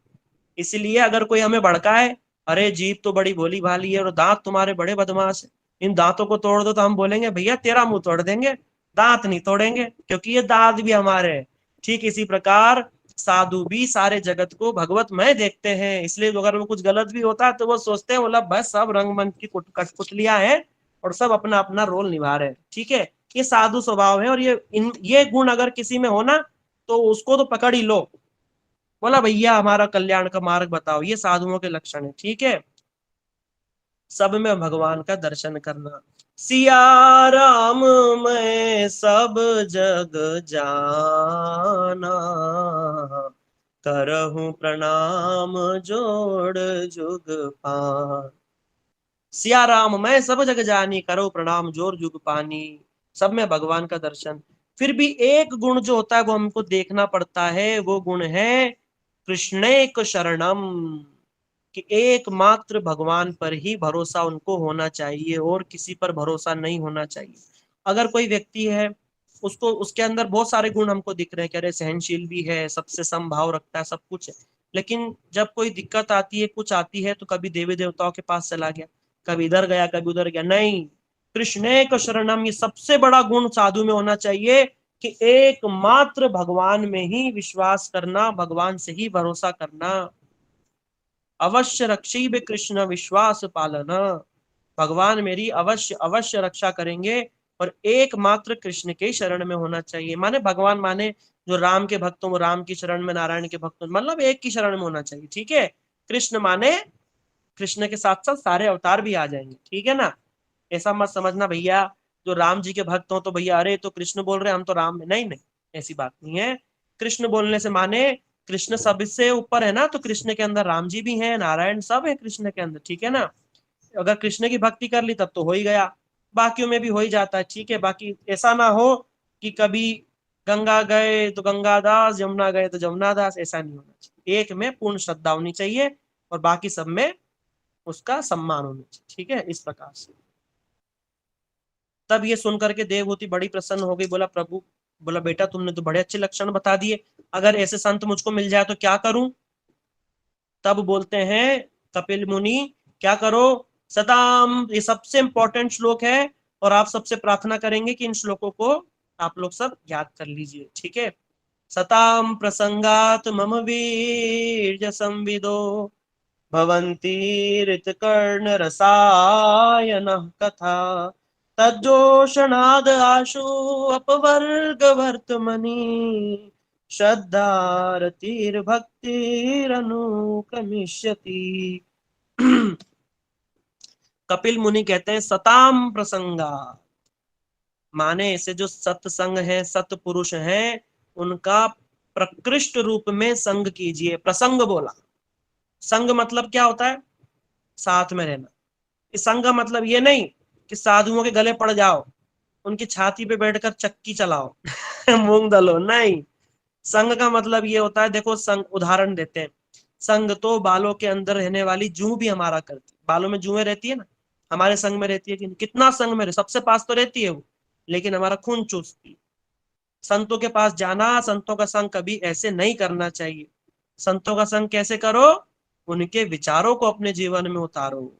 इसलिए अगर कोई हमें भड़काए, अरे जीभ तो बड़ी भोली भाली है और दांत तुम्हारे बड़े बदमाश है, इन दांतों को तोड़ दो, तो हम बोलेंगे भैया तेरा मुंह तोड़ देंगे, दांत नहीं तोड़ेंगे, क्योंकि ये दांत भी हमारे हैं। ठीक इसी प्रकार साधु भी सारे जगत को भगवतमय देखते हैं। इसलिए अगर वो कुछ गलत भी होता है तो वो सोचते हैं, बोला बस सब रंगमंच की कठपुतलियां हैं और सब अपना अपना रोल निभा रहे हैं। ठीक है, ये साधु स्वभाव है। और ये गुण अगर किसी में हो ना, तो उसको तो पकड़ ही लो। बोला भैया हमारा कल्याण का मार्ग बताओ, ये साधुओं के लक्षण है। ठीक है, सब में भगवान का दर्शन करना। सिया राम मैं सब जग जाना, करहूं प्रणाम जोड़ जुग पान। सिया राम मैं सब जग जानी, करो प्रणाम जोर जुग पानी। सब में भगवान का दर्शन। फिर भी एक गुण जो होता है वो हमको देखना पड़ता है, वो गुण है कृष्णेक शरणम, कि एकमात्र भगवान पर ही भरोसा उनको होना चाहिए और किसी पर भरोसा नहीं होना चाहिए। अगर कोई व्यक्ति है, उसको उसके अंदर बहुत सारे गुण हमको दिख रहे हैं, कह रहे सहनशील भी है, सबसे समभाव रखता है, सब कुछ है, लेकिन जब कोई दिक्कत आती है, कुछ आती है, तो कभी देवी देवताओं के पास चला गया, कभी इधर गया, कभी उधर गया। नहीं, कृष्णेक शरणम, ये सबसे बड़ा गुण साधु में होना चाहिए कि एकमात्र भगवान में ही विश्वास करना, भगवान से ही भरोसा करना। अवश्य रक्षी कृष्ण विश्वास पालना, भगवान मेरी अवश्य अवश्य रक्षा करेंगे, और एकमात्र कृष्ण के शरण में होना चाहिए। माने भगवान माने जो राम के भक्त हो वो राम की शरण में, नारायण के भक्त हो, मतलब एक की शरण में होना चाहिए। ठीक है, कृष्ण माने कृष्ण के साथ साथ सारे अवतार भी आ जाएंगे। ठीक है ना, ऐसा मत समझना भैया जो राम जी के भक्त हो तो भैया अरे तो कृष्ण बोल रहे हम तो राम में, नहीं नहीं, ऐसी बात नहीं है। कृष्ण बोलने से माने कृष्ण सबसे ऊपर है ना, तो कृष्ण के अंदर राम जी भी हैं, नारायण सब है कृष्ण के अंदर। ठीक है ना, अगर कृष्ण की भक्ति कर ली तब तो हो ही गया, बाकियों में भी हो ही जाता है। ठीक है, बाकी ऐसा ना हो कि कभी गंगा गए तो गंगादास, यमुना गए तो जमुनादास, ऐसा नहीं होना चाहिए। एक में पूर्ण श्रद्धा होनी चाहिए और बाकी सब में उसका सम्मान होना चाहिए। ठीक है, इस प्रकार से। तब ये सुन करके देवहूति बड़ी प्रसन्न हो गई। बोला प्रभु, बोला बेटा तुमने तो बड़े अच्छे लक्षण बता दिए, अगर ऐसे संत मुझको मिल जाए तो क्या करूं? तब बोलते हैं कपिल मुनि, क्या करो? सताम, ये सबसे इंपॉर्टेंट श्लोक है और आप सबसे प्रार्थना करेंगे कि इन श्लोकों को आप लोग सब याद कर लीजिए। ठीक है, सताम प्रसंगात मम वीर्य संविदो, भवन्ति ऋतकर्ण रसायन कथा, तज्जोषणाद आशु अपवर्ग वर्तमनि, श्रद्धारतिर्भक्तिरनुक्रमिष्यति। कपिल मुनि कहते हैं सताम प्रसंगा, माने ऐसे जो सत्संग है, सत पुरुष हैं, उनका प्रकृष्ट रूप में संग कीजिए। प्रसंग बोला, संग मतलब क्या होता है? साथ में रहना। इस संग का मतलब ये नहीं कि साधुओं के गले पड़ जाओ, उनकी छाती पे बैठकर चक्की चलाओ मूंग दलो, नहीं। संग का मतलब ये होता है, देखो संग, उदाहरण देते हैं, संग तो बालों के अंदर रहने वाली जूं भी हमारा करती है। बालों में जूएं रहती है ना, हमारे संग में रहती है कि नहीं? कितना संग में सबसे पास तो रहती है वो, लेकिन हमारा खून चूसती है। संतों के पास जाना, संतों का संग कभी ऐसे नहीं करना चाहिए। संतों का संग कैसे करो? उनके विचारों को अपने जीवन में उतारो,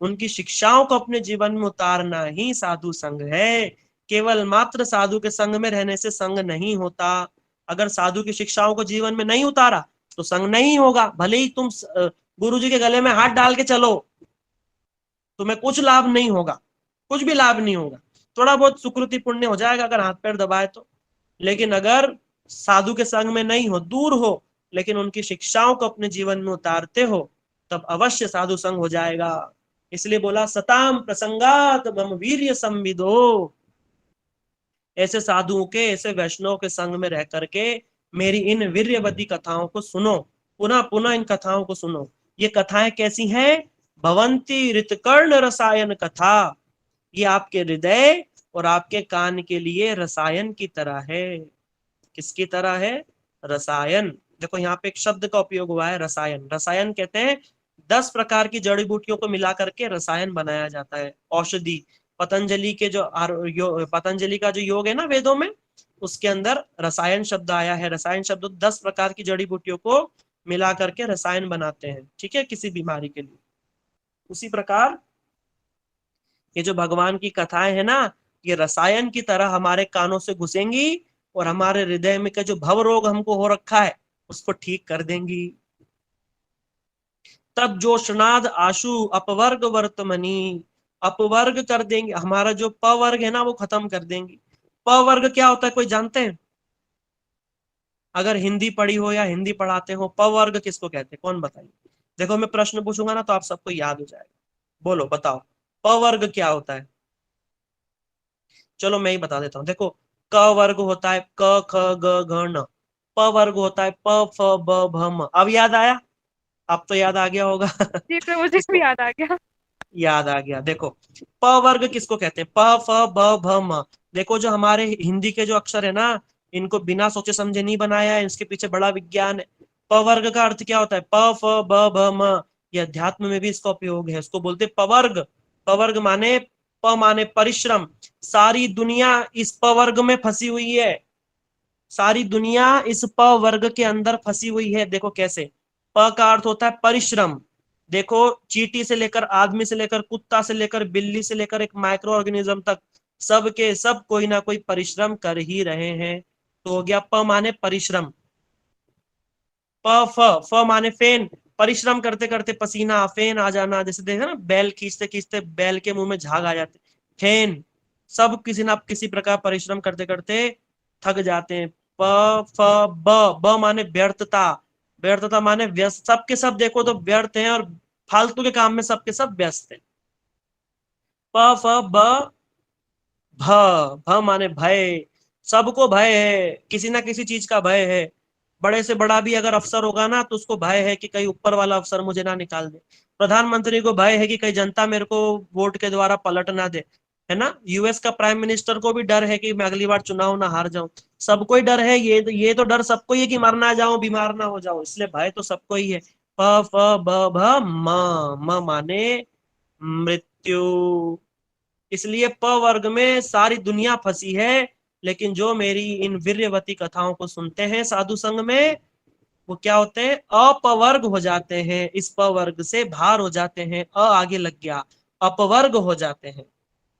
उनकी शिक्षाओं को अपने जीवन में उतारना ही साधु संग है। केवल मात्र साधु के संग में रहने से संग नहीं होता। अगर साधु की शिक्षाओं को जीवन में नहीं उतारा तो संग नहीं होगा। भले ही तुम गुरु जी के गले में हाथ डाल के चलो, तुम्हें कुछ लाभ नहीं होगा, कुछ भी लाभ नहीं होगा। थोड़ा बहुत सुकृति पुण्य हो जाएगा अगर हाथ पैर दबाए तो, लेकिन अगर साधु के संग में नहीं हो, दूर हो, लेकिन उनकी शिक्षाओं को अपने जीवन में उतारते हो, तब अवश्य साधु संग हो जाएगा। इसलिए बोला सताम प्रसंगात मम वीर्य संविदो, ऐसे साधुओं के, ऐसे वैष्णव के संग में रह करके मेरी इन वीर्यवती कथाओं को सुनो, पुनः पुनः इन कथाओं को सुनो। ये कथाएं कैसी हैं? भवंती ऋतकर्ण रसायन कथा, ये आपके हृदय और आपके कान के लिए रसायन की तरह है। किसकी तरह है? रसायन। देखो यहाँ पे एक शब्द का उपयोग हुआ है, रसायन। रसायन कहते हैं 10 प्रकार की जड़ी बूटियों को मिला करके रसायन बनाया जाता है। औषधि, पतंजलि के जो पतंजलि का जो योग है ना वेदों में, उसके अंदर रसायन शब्द आया है। रसायन शब्द 10 प्रकार की जड़ी बूटियों को मिला करके रसायन बनाते हैं, ठीक है, किसी बीमारी के लिए। उसी प्रकार ये जो भगवान की कथाएं है ना, ये रसायन की तरह हमारे कानों से घुसेंगी और हमारे हृदय में का जो भव रोग हमको हो रखा है उसको ठीक कर देंगी। तब जो शनाद आशु अपवर्ग वर्तमनी, अपवर्ग कर देंगे, हमारा जो पवर्ग है ना वो खत्म कर देंगी। पवर्ग क्या होता है, कोई जानते हैं? अगर हिंदी पढ़ी हो या हिंदी पढ़ाते हो, पवर्ग किसको कहते हैं, कौन बताइए। देखो मैं प्रश्न पूछूंगा ना तो आप सबको याद हो जाएगा। बोलो बताओ, पवर्ग क्या होता है। चलो मैं ही बता देता हूँ। देखो, क वर्ग होता है क ख ग घ न, प वर्ग होता है प फ ब भ म। अब याद आया, अब तो याद आ गया होगा। जी तो मुझे भी इसको याद आ गया। याद आ गया। देखो, प वर्ग किसको कहते हैं, प फ ब भ म। देखो जो हमारे हिंदी के जो अक्षर है ना, इनको बिना सोचे समझे नहीं बनाया है, इसके पीछे बड़ा विज्ञान है। प वर्ग का अर्थ क्या होता है, प फ ब भ म। ये अध्यात्म में भी इसका उपयोग है, इसको बोलते पवर्ग। पवर्ग माने, प माने परिश्रम। सारी दुनिया इस पवर्ग में फंसी हुई है, सारी दुनिया इस प वर्ग के अंदर फंसी हुई है। देखो कैसे, प का अर्थ होता है परिश्रम। देखो, चींटी से लेकर आदमी से लेकर कुत्ता से लेकर बिल्ली से लेकर एक माइक्रो ऑर्गेनिज्म तक, सब के सब कोई ना कोई परिश्रम कर ही रहे हैं। तो हो गया प माने परिश्रम। प फ, फ माने फेन। परिश्रम करते करते पसीना फेन आ जाना, जैसे देखा ना बैल खींचते खींचते बैल के मुंह में झाग आ जाते, फेन। सब किसी ना किसी प्रकार परिश्रम करते करते थक जाते हैं। प फ ब, ब माने व्यर्थता। व्यर्थता माने व्यस्त, सबके सब देखो तो व्यर्थ हैं और फालतू के काम में सबके सब व्यस्त हैं। प फ ब भ, भ माने भय। सबको भय है, किसी ना किसी चीज का भय है। बड़े से बड़ा भी अगर अफसर होगा ना तो उसको भय है कि कहीं ऊपर वाला अफसर मुझे ना निकाल दे। प्रधानमंत्री को भय है कि कहीं जनता मेरे को वोट के द्वारा पलट ना दे, है ना। यूएस का प्राइम मिनिस्टर को भी डर है कि मैं अगली बार चुनाव ना हार जाऊं। सबको ही डर है, ये तो डर सबको ही है कि मर ना जाऊं, बीमार ना हो जाऊं, इसलिए भय तो सबको ही है। प फ ब भ म, म माने मृत्यु। इसलिए प वर्ग में सारी दुनिया फंसी है। लेकिन जो मेरी इन वीर्यवती कथाओं को सुनते हैं साधु संग में, वो क्या होते हैं, अपवर्ग हो जाते हैं। इस प वर्ग से बाहर हो जाते हैं, आगे लग गया, अपवर्ग हो जाते हैं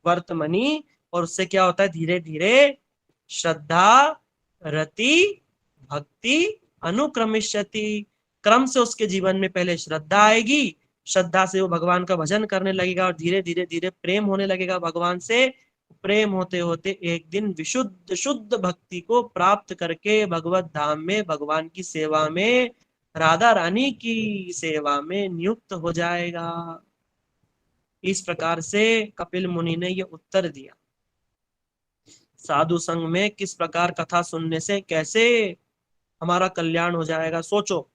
वर्तमनी। और उससे क्या होता है, धीरे धीरे श्रद्धा, रति, भक्ति अनुक्रमिष्यति। क्रम से उसके जीवन में पहले श्रद्धा आएगी, श्रद्धा से वो भगवान का भजन करने लगेगा और धीरे धीरे धीरे प्रेम होने लगेगा भगवान से। प्रेम होते होते एक दिन विशुद्ध शुद्ध भक्ति को प्राप्त करके भगवत धाम में भगवान की सेवा में, राधा रानी की सेवा में नियुक्त हो जाएगा। इस प्रकार से कपिल मुनि ने ये उत्तर दिया। साधु संग में किस प्रकार कथा सुनने से कैसे हमारा कल्याण हो जाएगा, सोचो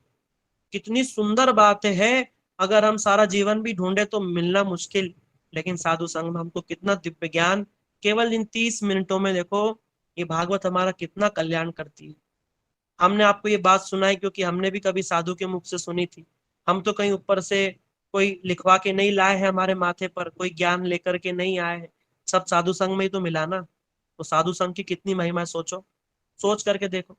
कितनी सुंदर बात है। अगर हम सारा जीवन भी ढूंढे तो मिलना मुश्किल, लेकिन साधु संग में हमको कितना दिव्य ज्ञान केवल इन 30 मिनटों में। देखो ये भागवत हमारा कितना कल्याण करती है। हमने आपको ये बात सुनाई क्योंकि हमने भी कभी साधु के मुख से सुनी थी। हम तो कहीं ऊपर से कोई लिखवा के नहीं लाए हैं, हमारे माथे पर कोई ज्ञान लेकर के नहीं आए हैं, सब साधु संग में ही तो मिला ना। तो साधु संघ की कितनी महिमा है, सोचो, सोच करके देखो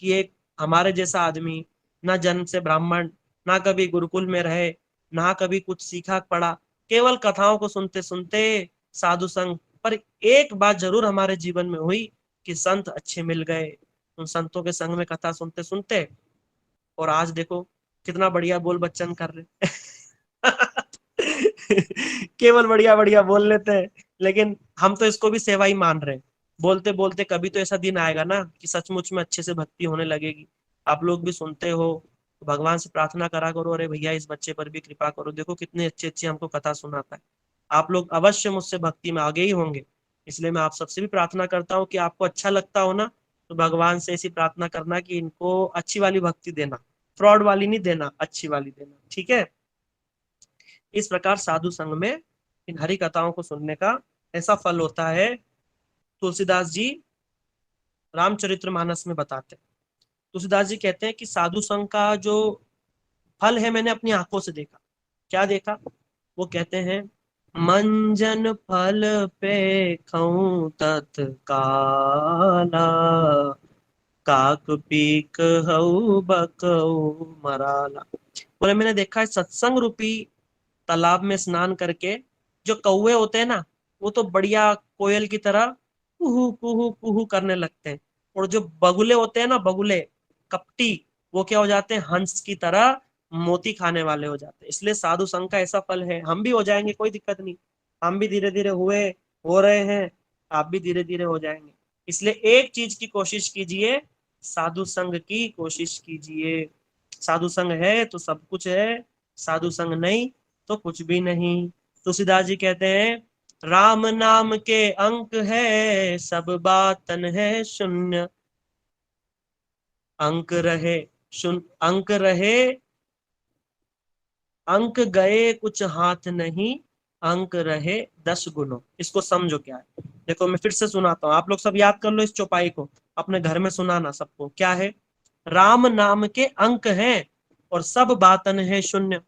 कि एक हमारे जैसा आदमी, ना जन्म से ब्राह्मण, ना कभी गुरुकुल में रहे, ना कभी कुछ सीखा पढ़ा, केवल कथाओं को सुनते सुनते साधु संघ। पर एक बात जरूर हमारे जीवन में हुई कि संत अच्छे मिल गए, उन संतों के संग में कथा सुनते सुनते। और आज देखो कितना बढ़िया बोल बच्चन कर रहे। केवल बढ़िया बढ़िया बोल लेते हैं, लेकिन हम तो इसको भी सेवा ही मान रहे हैं। बोलते बोलते कभी तो ऐसा दिन आएगा ना कि सचमुच में अच्छे से भक्ति होने लगेगी। आप लोग भी सुनते हो तो भगवान से प्रार्थना करा करो, अरे भैया इस बच्चे पर भी कृपा करो, देखो कितने अच्छे अच्छे हमको कथा सुनाता है। आप लोग अवश्य मुझसे भक्ति में आगे ही होंगे। इसलिए मैं आप सबसे भी प्रार्थना करता हूँ कि आपको अच्छा लगता हो ना, तो भगवान से ऐसी प्रार्थना करना कि इनको अच्छी वाली भक्ति देना, फ्रॉड वाली नहीं देना, अच्छी वाली देना, ठीक है। इस प्रकार साधु संग में इन हरि कथाओं को सुनने का ऐसा फल होता है। तुलसीदास जी रामचरितमानस में बताते हैं। तुलसीदास जी कहते हैं कि साधु संग का जो फल है मैंने अपनी आंखों से देखा। क्या देखा, वो कहते हैं, मंजन फल पे खऊं तत्काला, काक पीक हऊ बकऊ मराला। बोले मैंने देखा है सत्संग रूपी तालाब में स्नान करके जो कौवे होते हैं ना, वो तो बढ़िया कोयल की तरह कुहू कुहू कुहू करने लगते हैं। और जो बगुले होते हैं ना, बगुले कपटी, वो क्या हो जाते हैं, हंस की तरह मोती खाने वाले हो जाते हैं। इसलिए साधु संघ का ऐसा फल है, हम भी हो जाएंगे, कोई दिक्कत नहीं। हम भी धीरे धीरे हो रहे हैं, आप भी धीरे धीरे हो जाएंगे। इसलिए एक चीज की कोशिश कीजिए, साधु संग की कोशिश कीजिए। साधु संग है तो सब कुछ है, साधु संग नहीं तो कुछ भी नहीं। तुलसीदास जी कहते हैं, राम नाम के अंक है, सब बातन है शून्य। अंक रहे अंक रहे, अंक गए कुछ हाथ नहीं, अंक रहे 10 गुनो। इसको समझो क्या है। देखो मैं फिर से सुनाता हूँ, आप लोग सब याद कर लो इस चौपाई को, अपने घर में सुनाना सबको। क्या है? राम नाम के अंक हैं और सब बातन है शून्य।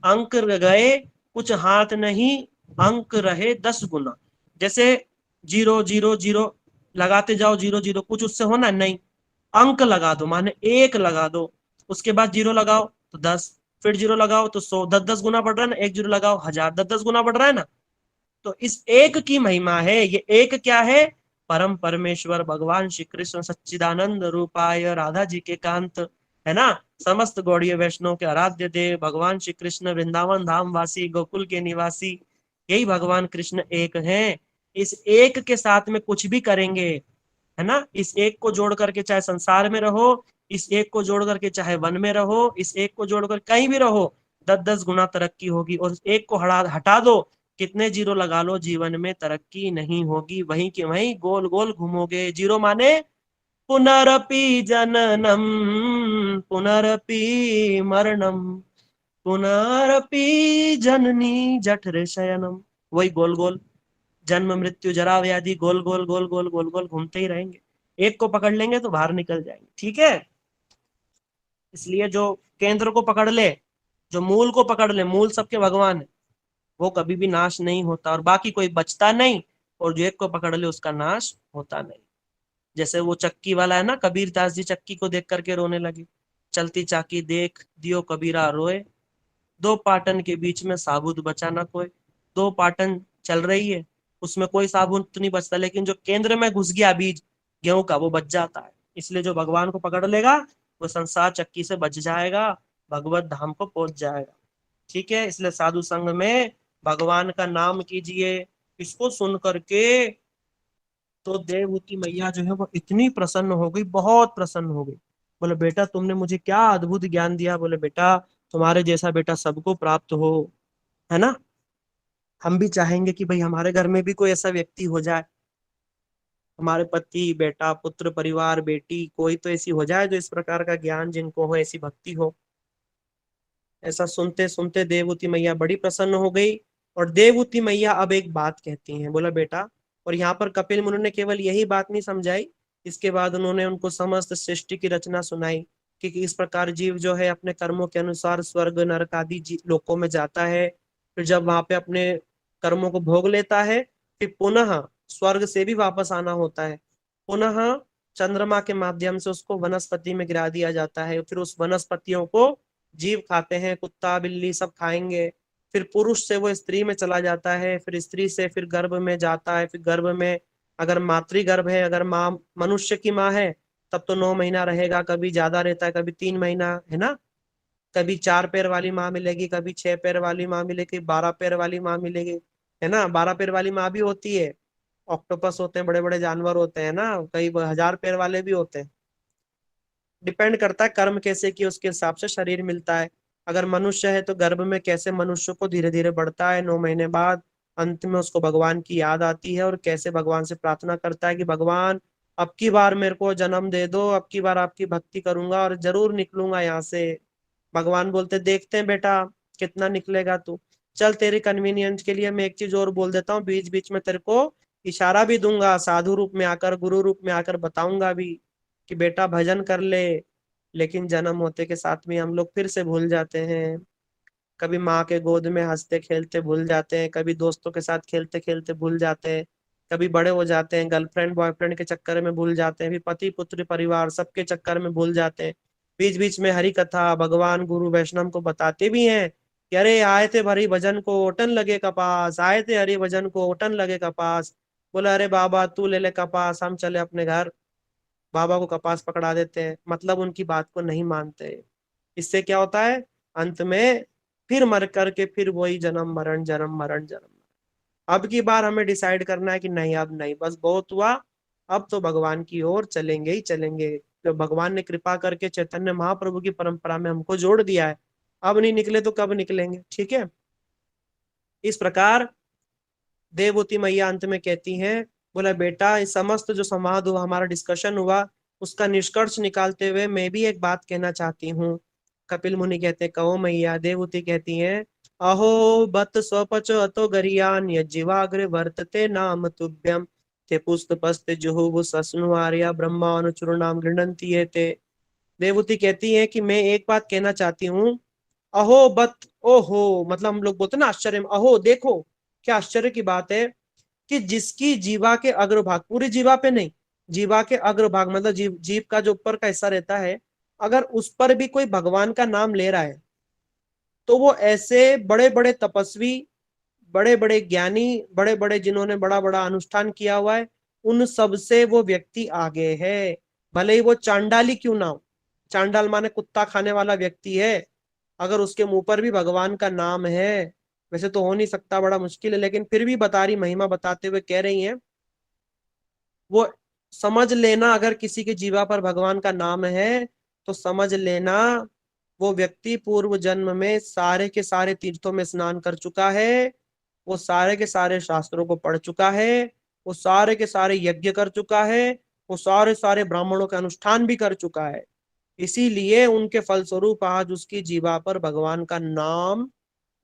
अंक गए कुछ हाथ नहीं, अंक रहे 10 गुना। जैसे 0 0 0 लगाते जाओ, 0 0 कुछ उससे होना नहीं। अंक लगा दो, माने 1 लगा दो, उसके बाद 0 लगाओ तो 10, फिर 0 लगाओ तो 100, 10 10 गुना बढ़ रहा है ना। 1 0 लगाओ 1000, 10 10 गुना बढ़ रहा है ना। तो इस एक की महिमा है। ये एक क्या है? परम परमेश्वर भगवान श्री कृष्ण सच्चिदानंद रूपाय राधा जी के कांत, है ना। समस्त गौड़ीय वैष्णव के आराध्य देव भगवान श्री कृष्ण, वृंदावन धाम वासी, गोकुल के निवासी, यही भगवान कृष्ण एक हैं। इस एक के साथ में कुछ भी करेंगे, है ना। इस एक को जोड़ करके चाहे संसार में रहो, इस एक को जोड़ करके चाहे वन में रहो, इस एक को जोड़कर कहीं भी रहो, 10 10 गुना तरक्की होगी। और एक को हटा दो, कितने 0 लगा लो, जीवन में तरक्की नहीं होगी, वहीं के वहीं गोल गोल घूमोगे। 0 माने पुनरपि जननम, पुनरपि मरणम, पुनरपि जननी जठर शयनम। वही गोल गोल, जन्म मृत्यु जरा व्याधि, गोल गोल गोल गोल गोल गोल घूमते ही रहेंगे। एक को पकड़ लेंगे तो बाहर निकल जाएंगे, ठीक है। इसलिए जो केंद्र को पकड़ ले, जो मूल को पकड़ ले, मूल सबके भगवान है, वो कभी भी नाश नहीं होता और बाकी कोई बचता नहीं। और जो एक को पकड़ ले उसका नाश होता नहीं। जैसे वो चक्की वाला है ना, कबीर दास जी चक्की को देख करके रोने लगे। चलती चाकी देख दियो कबीरा रोए, 2 पाटन के बीच में साबुत बचा ना कोई। 2 पाटन चल रही है, उसमें कोई साबुत तो नहीं बचता, लेकिन जो केंद्र में घुस गया बीज गेहूं का, वो बच जाता है। इसलिए जो भगवान को पकड़ लेगा वो संसार चक्की से बच जाएगा, भगवत धाम को पहुंच जाएगा, ठीक है। इसलिए साधु संग में भगवान का नाम कीजिए। इसको सुन करके तो देवहूति मैया जो है वो इतनी प्रसन्न हो गई, बहुत प्रसन्न हो गई। बोले बेटा तुमने मुझे क्या अद्भुत ज्ञान दिया। बोले बेटा तुम्हारे जैसा बेटा सबको प्राप्त हो, है ना। हम भी चाहेंगे कि भाई हमारे घर में भी कोई ऐसा व्यक्ति हो जाए, हमारे पति, बेटा, पुत्र, परिवार, बेटी, कोई तो ऐसी हो जाए जो इस प्रकार का ज्ञान जिनको हो, ऐसी भक्ति हो। ऐसा सुनते सुनते देवहूति मैया बड़ी प्रसन्न हो गई। और देवहूति मैया अब एक बात कहती हैं। बोला बेटा, और यहाँ पर कपिल मुनि ने केवल यही बात नहीं समझाई, इसके बाद उन्होंने उनको समस्त सृष्टि की रचना सुनाई कि इस प्रकार जीव जो है अपने कर्मों के अनुसार स्वर्ग नरक आदि लोकों में जाता है। फिर जब वहां पे अपने कर्मों को भोग लेता है, फिर पुनः स्वर्ग से भी वापस आना होता है। पुनः चंद्रमा के माध्यम से उसको वनस्पति में गिरा दिया जाता है। फिर उस वनस्पतियों को जीव खाते हैं, कुत्ता बिल्ली सब खाएंगे। फिर पुरुष से वो स्त्री में चला जाता है, फिर स्त्री से फिर गर्भ में जाता है। फिर गर्भ में अगर मातृ गर्भ है, अगर माँ मनुष्य की माँ है तब तो 9 महीना रहेगा, कभी ज्यादा रहता है, कभी 3 महीना, है ना। कभी 4 पैर वाली माँ मिलेगी, कभी 6 पैर वाली माँ मिलेगी, 12 पैर वाली माँ मिलेगी, है ना। 12 पैर वाली माँ भी होती है, ऑक्टोपस होते हैं, बड़े बड़े जानवर होते हैं ना, कई 1000 पैर वाले भी होते हैं। डिपेंड करता है कर्म कैसे कि उसके हिसाब से शरीर मिलता है। अगर मनुष्य है तो गर्भ में कैसे मनुष्य को धीरे धीरे बढ़ता है, 9 महीने बाद अंत में उसको भगवान की याद आती है और कैसे भगवान से प्रार्थना करता है कि भगवान अब की बार मेरे को जन्म दे दो, अब की बार आपकी भक्ति करूंगा और जरूर निकलूंगा यहाँ से। भगवान बोलते देखते हैं बेटा कितना निकलेगा तू, चल तेरी कन्वीनियंस के लिए मैं एक चीज और बोल देता हूँ, बीच बीच में तेरे को इशारा भी दूंगा, साधु रूप में आकर, गुरु रूप में आकर बताऊंगा भी कि बेटा भजन कर ले। लेकिन जन्म होते के साथ में हम लोग फिर से भूल जाते हैं। कभी माँ के गोद में हंसते खेलते भूल जाते हैं, कभी दोस्तों के साथ खेलते खेलते भूल जाते हैं, कभी बड़े हो जाते हैं गर्लफ्रेंड बॉयफ्रेंड के चक्कर में भूल जाते हैं, फिर पति पुत्र परिवार सबके चक्कर में भूल जाते हैं। बीच बीच में हरि कथा भगवान गुरु वैष्णव को बताते भी हैं कि अरे आए थे हरि भजन को ओटन लगे कपास, आए थे हरि भजन को ओटन लगे कपास। बोला अरे बाबा तू ले ले कपास, हम चले अपने घर। बाबा को कपास पकड़ा देते हैं, मतलब उनकी बात को नहीं मानते। इससे क्या होता है, अंत में फिर मर करके फिर वही जन्म मरण जन्म मरण जन्म। अब की बार हमें डिसाइड करना है कि नहीं अब नहीं, बस बहुत हुआ, अब तो भगवान की ओर चलेंगे ही चलेंगे। तो भगवान ने कृपा करके चैतन्य महाप्रभु की परंपरा में हमको जोड़ दिया है। अब नहीं निकले तो कब निकलेंगे, ठीक है। इस प्रकार देववती मैया अंत में कहती हैं, बोला बेटा इस समस्त जो संवाद हुआ, हमारा डिस्कशन हुआ, उसका निष्कर्ष निकालते हुए मैं भी एक बात कहना चाहती हूँ। कपिल मुनि कहते कहो मैया। देववती कहती हैं, अहो बत स्वपच अतो गरियान यज्जीवाग्रे वर्तते नाम तुभ्यम ते पुस्तपस्ते जुहुः सस्नु आर्या ब्रह्मा अनुचुरनाम गृह्णन्ति ये ते। देववती कहती है कि मैं एक बात कहना चाहती हूँ। अहो बत, ओहो मतलब हम लोग बोलते ना आश्चर्य में, अहो देखो क्या आश्चर्य की बात है कि जिसकी जीवा के अग्रभाग, पूरी जीवा पे नहीं, जीवा के अग्रभाग मतलब जीव का जो ऊपर का हिस्सा रहता है, अगर उस पर भी कोई भगवान का नाम ले रहा है तो वो ऐसे बड़े बड़े तपस्वी, बड़े बड़े ज्ञानी, बड़े बड़े जिन्होंने बड़ा बड़ा अनुष्ठान किया हुआ है, उन सब से वो व्यक्ति आगे है। भले ही वो चांडाली क्यों ना हो, चांडाल माने कुत्ता खाने वाला व्यक्ति है, अगर उसके मुंह पर भी भगवान का नाम है, वैसे तो हो नहीं सकता, बड़ा मुश्किल है, लेकिन फिर भी बता रही, महिमा बताते हुए कह रही हैं, वो समझ लेना अगर किसी के जीवा पर भगवान का नाम है तो समझ लेना वो व्यक्ति पूर्व जन्म में सारे के सारे तीर्थों में स्नान कर चुका है, वो सारे के सारे शास्त्रों को पढ़ चुका है, वो सारे के सारे यज्ञ कर चुका है, वो सारे सारे ब्राह्मणों का अनुष्ठान भी कर चुका है। इसीलिए उनके फलस्वरूप आज उसकी जीवा पर भगवान का नाम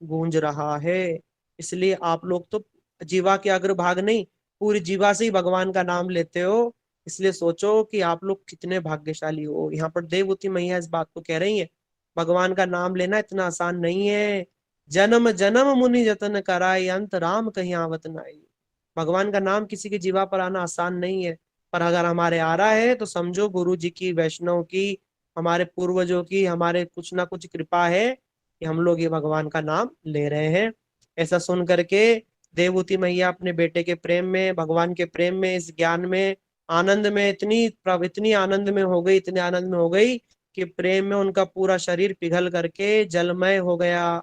गूंज रहा है। इसलिए आप लोग तो जीवा के अग्रभाग नहीं, पूरी जीवा से ही भगवान का नाम लेते हो। इसलिए सोचो कि आप लोग कितने भाग्यशाली हो। यहाँ पर देववती मैया इस बात को कह रही है, भगवान का नाम लेना इतना आसान नहीं है। जन्म जन्म मुनि जतन कराई अंत राम कहीं आवत नाई। भगवान का नाम किसी की जीवा पर आना आसान नहीं है, पर अगर हमारे आ रहा है तो समझो गुरु जी की, वैष्णव की, हमारे पूर्वजों की, हमारे कुछ ना कुछ कृपा है कि हम लोग ये भगवान का नाम ले रहे हैं। ऐसा सुन करके देवहूति मैया अपने बेटे के प्रेम में, भगवान के प्रेम में, इस ज्ञान में, आनंद में इतनी आनंद में हो गई, इतने आनंद में हो गई कि प्रेम में उनका पूरा शरीर पिघल करके जलमय हो गया।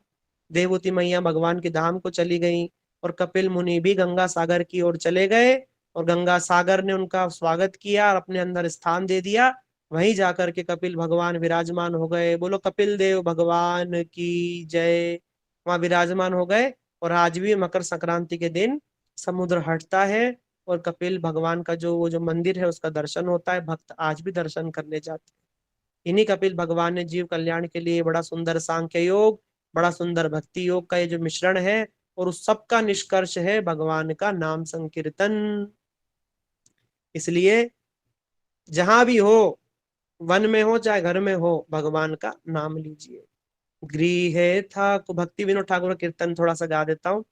देवहूति मैया भगवान के धाम को चली गई और कपिल मुनि भी गंगा सागर की ओर चले गए और गंगा सागर ने उनका स्वागत किया और अपने अंदर स्थान दे दिया। वहीं जाकर के कपिल भगवान विराजमान हो गए। बोलो कपिल देव भगवान की जय। वहां विराजमान हो गए और आज भी मकर संक्रांति के दिन समुद्र हटता है और कपिल भगवान का जो वो जो मंदिर है उसका दर्शन होता है। भक्त आज भी दर्शन करने जाते हैं। इन्हीं कपिल भगवान ने जीव कल्याण के लिए बड़ा सुंदर सांख्य योग, बड़ा सुंदर भक्ति योग का ये जो मिश्रण है, और उस सब का निष्कर्ष है भगवान का नाम संकीर्तन। इसलिए जहां भी हो, वन में हो चाहे घर में हो, भगवान का नाम लीजिए। गृहे था को भक्ति विनोद ठाकुर का कीर्तन थोड़ा सा गा देता हूँ।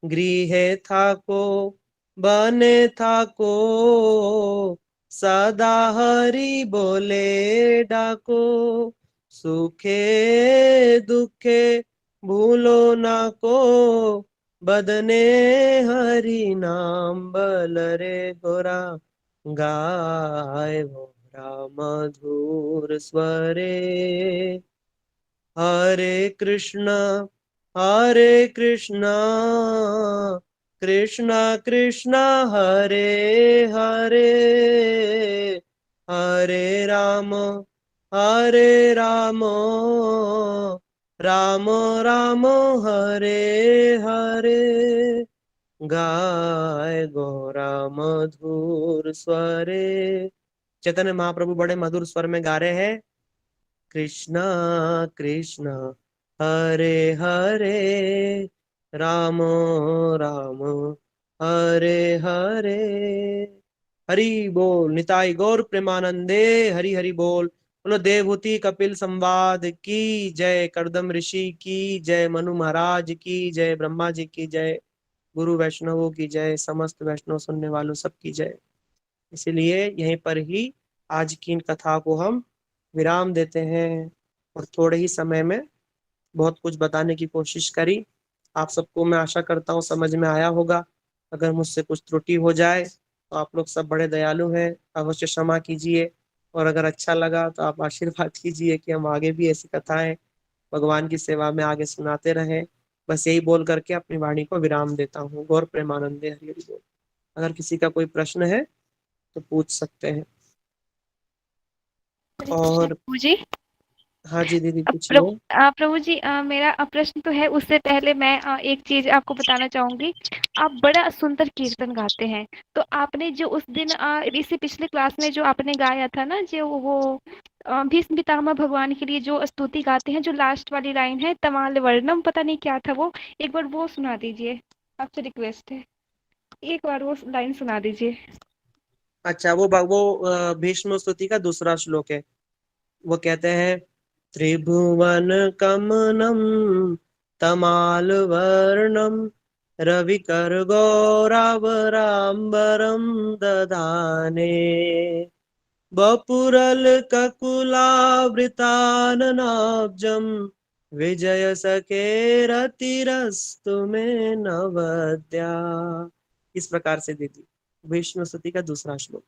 गृहे था को बने था को सदा हरि बोले डाको, सुखे दुखे भूलो ना को, बदने हरि नाम बल रे गोरा, गाय मधुर स्वरे। हरे कृष्णा कृष्णा कृष्णा हरे हरे, हरे राम राम राम हरे हरे, गाय गोरा मधुर स्वरे। चैतन्य महाप्रभु बड़े मधुर स्वर में गा रहे हैं, कृष्णा कृष्णा हरे हरे, राम राम हरे हरे। हरि बोल। निताई गौर प्रेमानंदे हरि हरि बोल। बोलो देवहूति कपिल संवाद की जय, करदम ऋषि की जय, मनु महाराज की जय, ब्रह्मा जी की जय, गुरु वैष्णवों की जय, समस्त वैष्णव सुनने वालों सबकी जय। इसलिए यहीं पर ही आज की इन कथा को हम विराम देते हैं और थोड़े ही समय में बहुत कुछ बताने की कोशिश करी। आप सबको मैं आशा करता हूँ समझ में आया होगा। अगर मुझसे कुछ त्रुटि हो जाए तो आप लोग सब बड़े दयालु हैं, अवश्य क्षमा कीजिए। और अगर अच्छा लगा तो आप आशीर्वाद कीजिए कि हम आगे भी ऐसी कथाएं भगवान की सेवा में आगे सुनाते रहें। बस यही बोल करके अपनी वाणी को विराम देता हूँ। गौर प्रेमानंदे हरि हरि बोल। अगर किसी का कोई प्रश्न है तो पूछ सकते हैं। हरे और प्रभु जी। हाँ जी दीदी प्रभु पूछिए। प्रभु जी, मेरा प्रश्न तो है, उससे पहले मैं एक चीज आपको बताना चाहूंगी। आप बड़ा सुंदर कीर्तन गाते हैं। तो आपने जो उस दिन इसी पिछले क्लास में जो आपने गाया था ना, जो वो भीष्म पितामह भगवान के लिए जो स्तुति गाते हैं, जो लास्ट वाली लाइन है, तमाल वर्णम, पता नहीं क्या था वो, एक बार वो सुना दीजिए, आपसे रिक्वेस्ट है, एक बार वो लाइन सुना दीजिए। अच्छा वो भीष्म स्तुति का दूसरा श्लोक है। वो कहते हैं, त्रिभुवन कमनम तमाल वर्णम रविकर गौरावराम्बरम दधाने बपुरल ककुलावृताननाब्जम विजय सकेरतिरस्तु में नवद्या। इस प्रकार से दीदी विष्णु स्तुति का दूसरा श्लोक।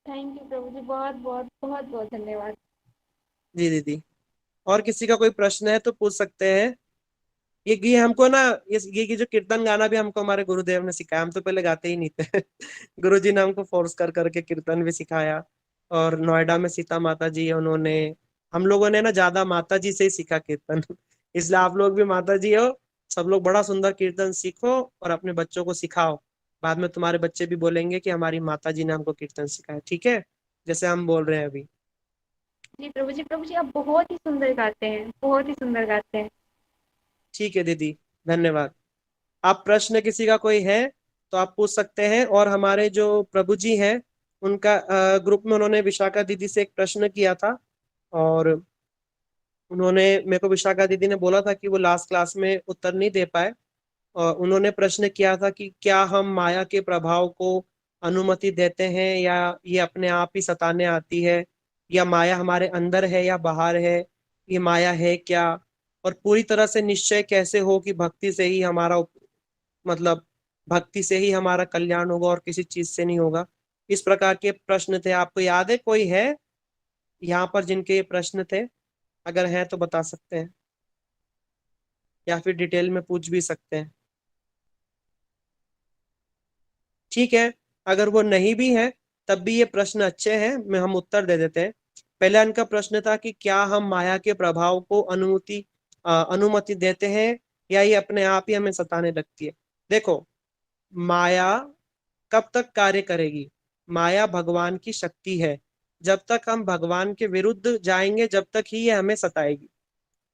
थैंक यू प्रभु जी, बहुत बहुत बहुत बहुत धन्यवाद। जी दीदी, और किसी का कोई प्रश्न है तो पूछ सकते हैं। ये हमको ना, ये जो कीर्तन गाना भी हमको हमारे गुरुदेव ने सिखाया। हम तो पहले गाते ही नहीं थे गुरुजी ने हमको फोर्स कर करके कीर्तन भी सिखाया। और नोएडा में सीता माता जी है, उन्होंने, हम लोगों ने ना ज्यादा माता जी से ही सीखा कीर्तन इसलिए आप लोग भी माता जी हो, सब लोग बड़ा सुंदर कीर्तन सीखो और अपने बच्चों को सिखाओ। बाद में तुम्हारे बच्चे भी बोलेंगे कि हमारी माता जी ने हमको कीर्तन सिखाया, ठीक है, जैसे हम बोल रहे हैं अभी। जी प्रभु जी, आप बहुत ही सुंदर गाते हैं, बहुत ही सुंदर गाते हैं। ठीक है दीदी, धन्यवाद। आप प्रश्न किसी का कोई है तो आप पूछ सकते हैं। और हमारे जो प्रभु जी हैं, उनका ग्रुप में उन्होंने विशाखा दीदी से एक प्रश्न किया था। और उन्होंने, मेरे को विशाखा दीदी ने बोला था कि वो लास्ट क्लास में उत्तर नहीं दे पाए। और उन्होंने प्रश्न किया था कि क्या हम माया के प्रभाव को अनुमति देते हैं, या ये अपने आप ही सताने आती है, या माया हमारे अंदर है या बाहर है, ये माया है क्या, और पूरी तरह से निश्चय कैसे हो कि भक्ति से ही हमारा मतलब भक्ति से ही हमारा कल्याण होगा और किसी चीज से नहीं होगा। इस प्रकार के प्रश्न थे। आपको याद है कोई है यहाँ पर जिनके ये प्रश्न थे? अगर हैं तो बता सकते हैं, या फिर डिटेल में पूछ भी सकते हैं। ठीक है, अगर वो नहीं भी है तब भी ये प्रश्न अच्छे हैं, मैं हम उत्तर दे देते हैं। पहला इनका प्रश्न था कि क्या हम माया के प्रभाव को अनुमति देते हैं, या ये अपने आप ही हमें सताने लगती है। देखो, माया कब तक कार्य करेगी? माया भगवान की शक्ति है। जब तक हम भगवान के विरुद्ध जाएंगे, जब तक ही ये हमें सताएगी।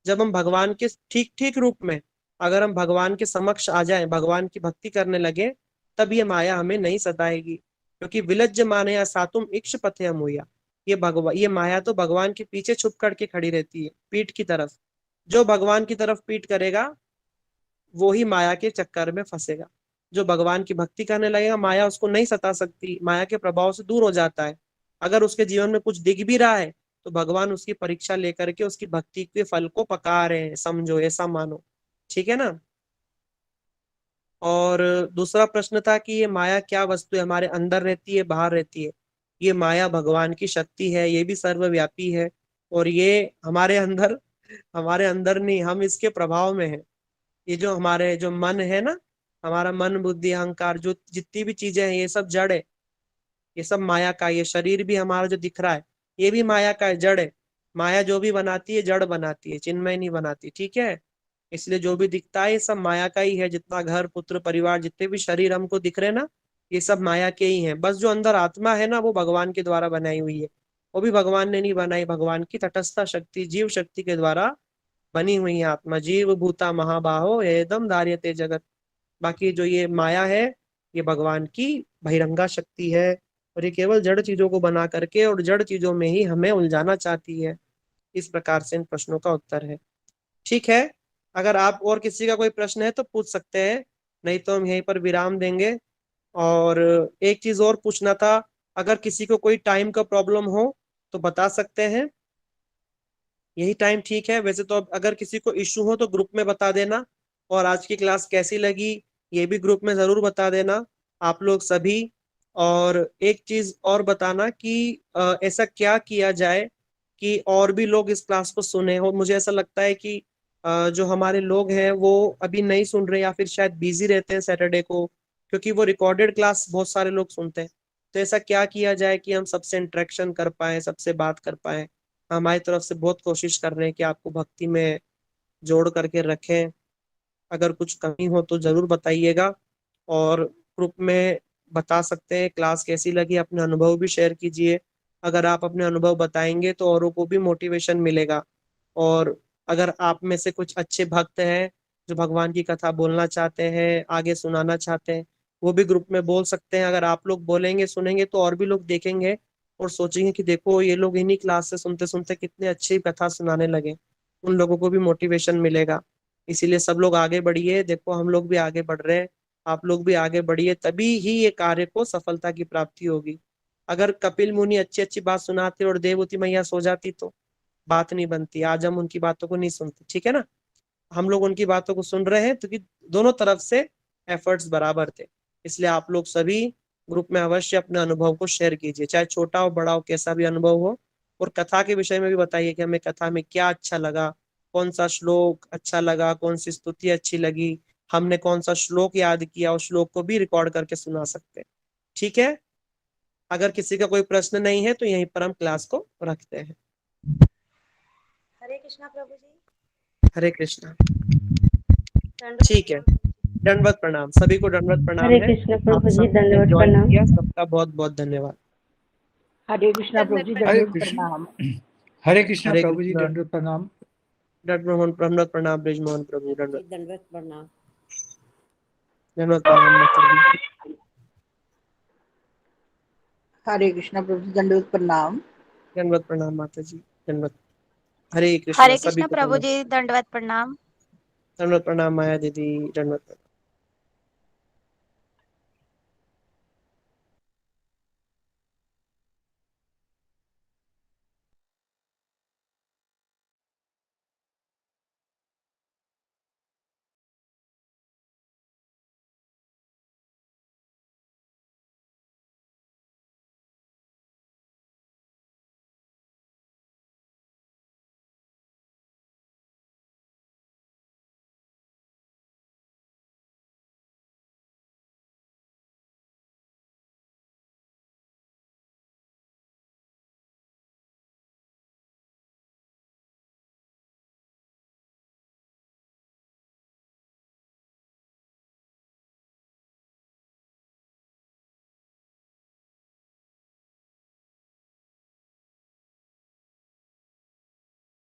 जब हम भगवान के ठीक ठीक रूप में, अगर हम भगवान के समक्ष आ जाएं, भगवान की भक्ति करने लगे, तब ये माया हमें नहीं सताएगी। क्योंकि विलज्ज मानया सातुम इक्ष पथे अमुया, ये माया तो भगवान के पीछे छुप करके खड़ी रहती है, पीठ की तरफ। जो भगवान की तरफ पीठ करेगा वो ही माया के चक्कर में फंसेगा। जो भगवान की भक्ति करने लगेगा, माया उसको नहीं सता सकती, माया के प्रभाव से दूर हो जाता है। अगर उसके जीवन में कुछ दिख भी रहा है तो भगवान उसकी परीक्षा लेकर के उसकी भक्ति के फल को पका रहे हैं, समझो, ऐसा मानो। ठीक है ना। और दूसरा प्रश्न था कि ये माया क्या वस्तु है, हमारे अंदर रहती है बाहर रहती है? ये माया भगवान की शक्ति है, ये भी सर्वव्यापी है। और ये हमारे अंदर नहीं, हम इसके प्रभाव में है। ये जो हमारे जो मन है ना, हमारा मन बुद्धि अहंकार, जो जितनी भी चीजें हैं, ये सब जड़ है, ये सब माया का। ये शरीर भी हमारा जो दिख रहा है, ये भी माया का है, जड़ है। माया जो भी बनाती है जड़ बनाती है, चिन्मय नहीं बनाती। ठीक है, इसलिए जो भी दिखता है ये सब माया का ही है। जितना घर पुत्र परिवार, जितने भी शरीर हमको दिख रहे हैं ना, ये सब माया के ही हैं। बस जो अंदर आत्मा है ना, वो भगवान के द्वारा बनाई हुई है। वो भी भगवान ने नहीं बनाई, भगवान की तटस्थ शक्ति, जीव शक्ति के द्वारा बनी हुई है आत्मा। जीव भूता महाबाहो एकदम धार्यते जगत। बाकी जो ये माया है, ये भगवान की बहिरंगा शक्ति है। और ये केवल जड़ चीजों को बना करके और जड़ चीजों में ही हमें उलझाना चाहती है। इस प्रकार से इन प्रश्नों का उत्तर है। ठीक है, अगर आप और किसी का कोई प्रश्न है तो पूछ सकते हैं, नहीं तो हम यहीं पर विराम देंगे। और एक चीज और पूछना था, अगर किसी को कोई टाइम का प्रॉब्लम हो तो बता सकते हैं। यही टाइम ठीक है वैसे तो। अगर किसी को इश्यू हो तो ग्रुप में बता देना। और आज की क्लास कैसी लगी ये भी ग्रुप में जरूर बता देना आप लोग सभी। और एक चीज और बताना कि ऐसा क्या किया जाए कि और भी लोग इस क्लास को सुने हो। मुझे ऐसा लगता है कि जो हमारे लोग हैं वो अभी नहीं सुन रहे, या फिर शायद बिजी रहते हैं सैटरडे को, क्योंकि वो रिकॉर्डेड क्लास बहुत सारे लोग सुनते हैं। तो ऐसा क्या किया जाए कि हम सबसे इंटरेक्शन कर पाए, सबसे बात कर पाए। हमारी तरफ से बहुत कोशिश कर रहे हैं कि आपको भक्ति में जोड़ करके रखें। अगर कुछ कमी हो तो जरूर बताइएगा, और ग्रुप में बता सकते हैं क्लास कैसी लगी, अपने अनुभव भी शेयर कीजिए। अगर आप अपने अनुभव बताएंगे तो औरों को भी मोटिवेशन मिलेगा। और अगर आप में से कुछ अच्छे भक्त हैं जो भगवान की कथा बोलना चाहते हैं, आगे सुनाना चाहते हैं, वो भी ग्रुप में बोल सकते हैं। अगर आप लोग बोलेंगे, सुनेंगे, तो और भी लोग देखेंगे और सोचेंगे कि देखो ये लोग इन्हीं क्लास से सुनते सुनते कितने अच्छी कथा सुनाने लगे। उन लोगों को भी मोटिवेशन मिलेगा। इसीलिए सब लोग आगे बढ़िए। देखो हम लोग भी आगे बढ़ रहे हैं, आप लोग भी आगे बढ़िए, तभी ही ये कार्य को सफलता की प्राप्ति होगी। अगर कपिल मुनि अच्छी अच्छी बात सुनाते और देवहूति मैया सो जाती तो बात नहीं बनती। आज हम उनकी बातों को नहीं सुनते, ठीक है ना। हम लोग उनकी बातों को सुन रहे हैं क्योंकि दोनों तरफ से एफर्ट्स बराबर थे। इसलिए आप लोग सभी ग्रुप में अवश्य अपने अनुभव को शेयर कीजिए, चाहे छोटा हो बड़ा हो, कैसा भी अनुभव हो। और कथा के विषय में भी बताइए कि हमें कथा में क्या अच्छा लगा, कौन सा श्लोक अच्छा लगा, कौन सी स्तुति अच्छी लगी, हमने कौन सा श्लोक याद किया, उस श्लोक को भी रिकॉर्ड करके सुना सकते हैं, ठीक है। अगर किसी का कोई प्रश्न नहीं है तो यहीं पर हम क्लास को रखते हैं। हरे कृष्णा प्रभु जी। हरे कृष्णा। दंडवत ठीक है, प्रणाम। दंडवत प्रणाम, सभी को दंडवत प्रणाम हरे है। कृष्ण आप प्रभु जी, सबने दंडवत ज्वाइन प्रणाम। किया, सबका बहुत बहुत धन्यवाद। हरे कृष्णा प्रभु जी, हरे दंडवत कृष्ण प्रणाम। हरे कृष्णा हरे प्रभु जी, कृष्णा। दंडवत प्रणाम। दंडवत प्रणाम ब्रिजमोहन प्रभु, दंडवत दंडवत प्रणाम। दंडवत प्रणाम माता जी। हरे कृष्णा प्रभु जी, दंडवत प्रणाम। दंडवत प्रणाम माता जी, दंडवत। हरे कृष्णा, हरे सभी कृष्णा को प्रभु दंडवत। जी, दंडवत प्रणाम। दंडवत प्रणाम माया दीदी, दंडवत।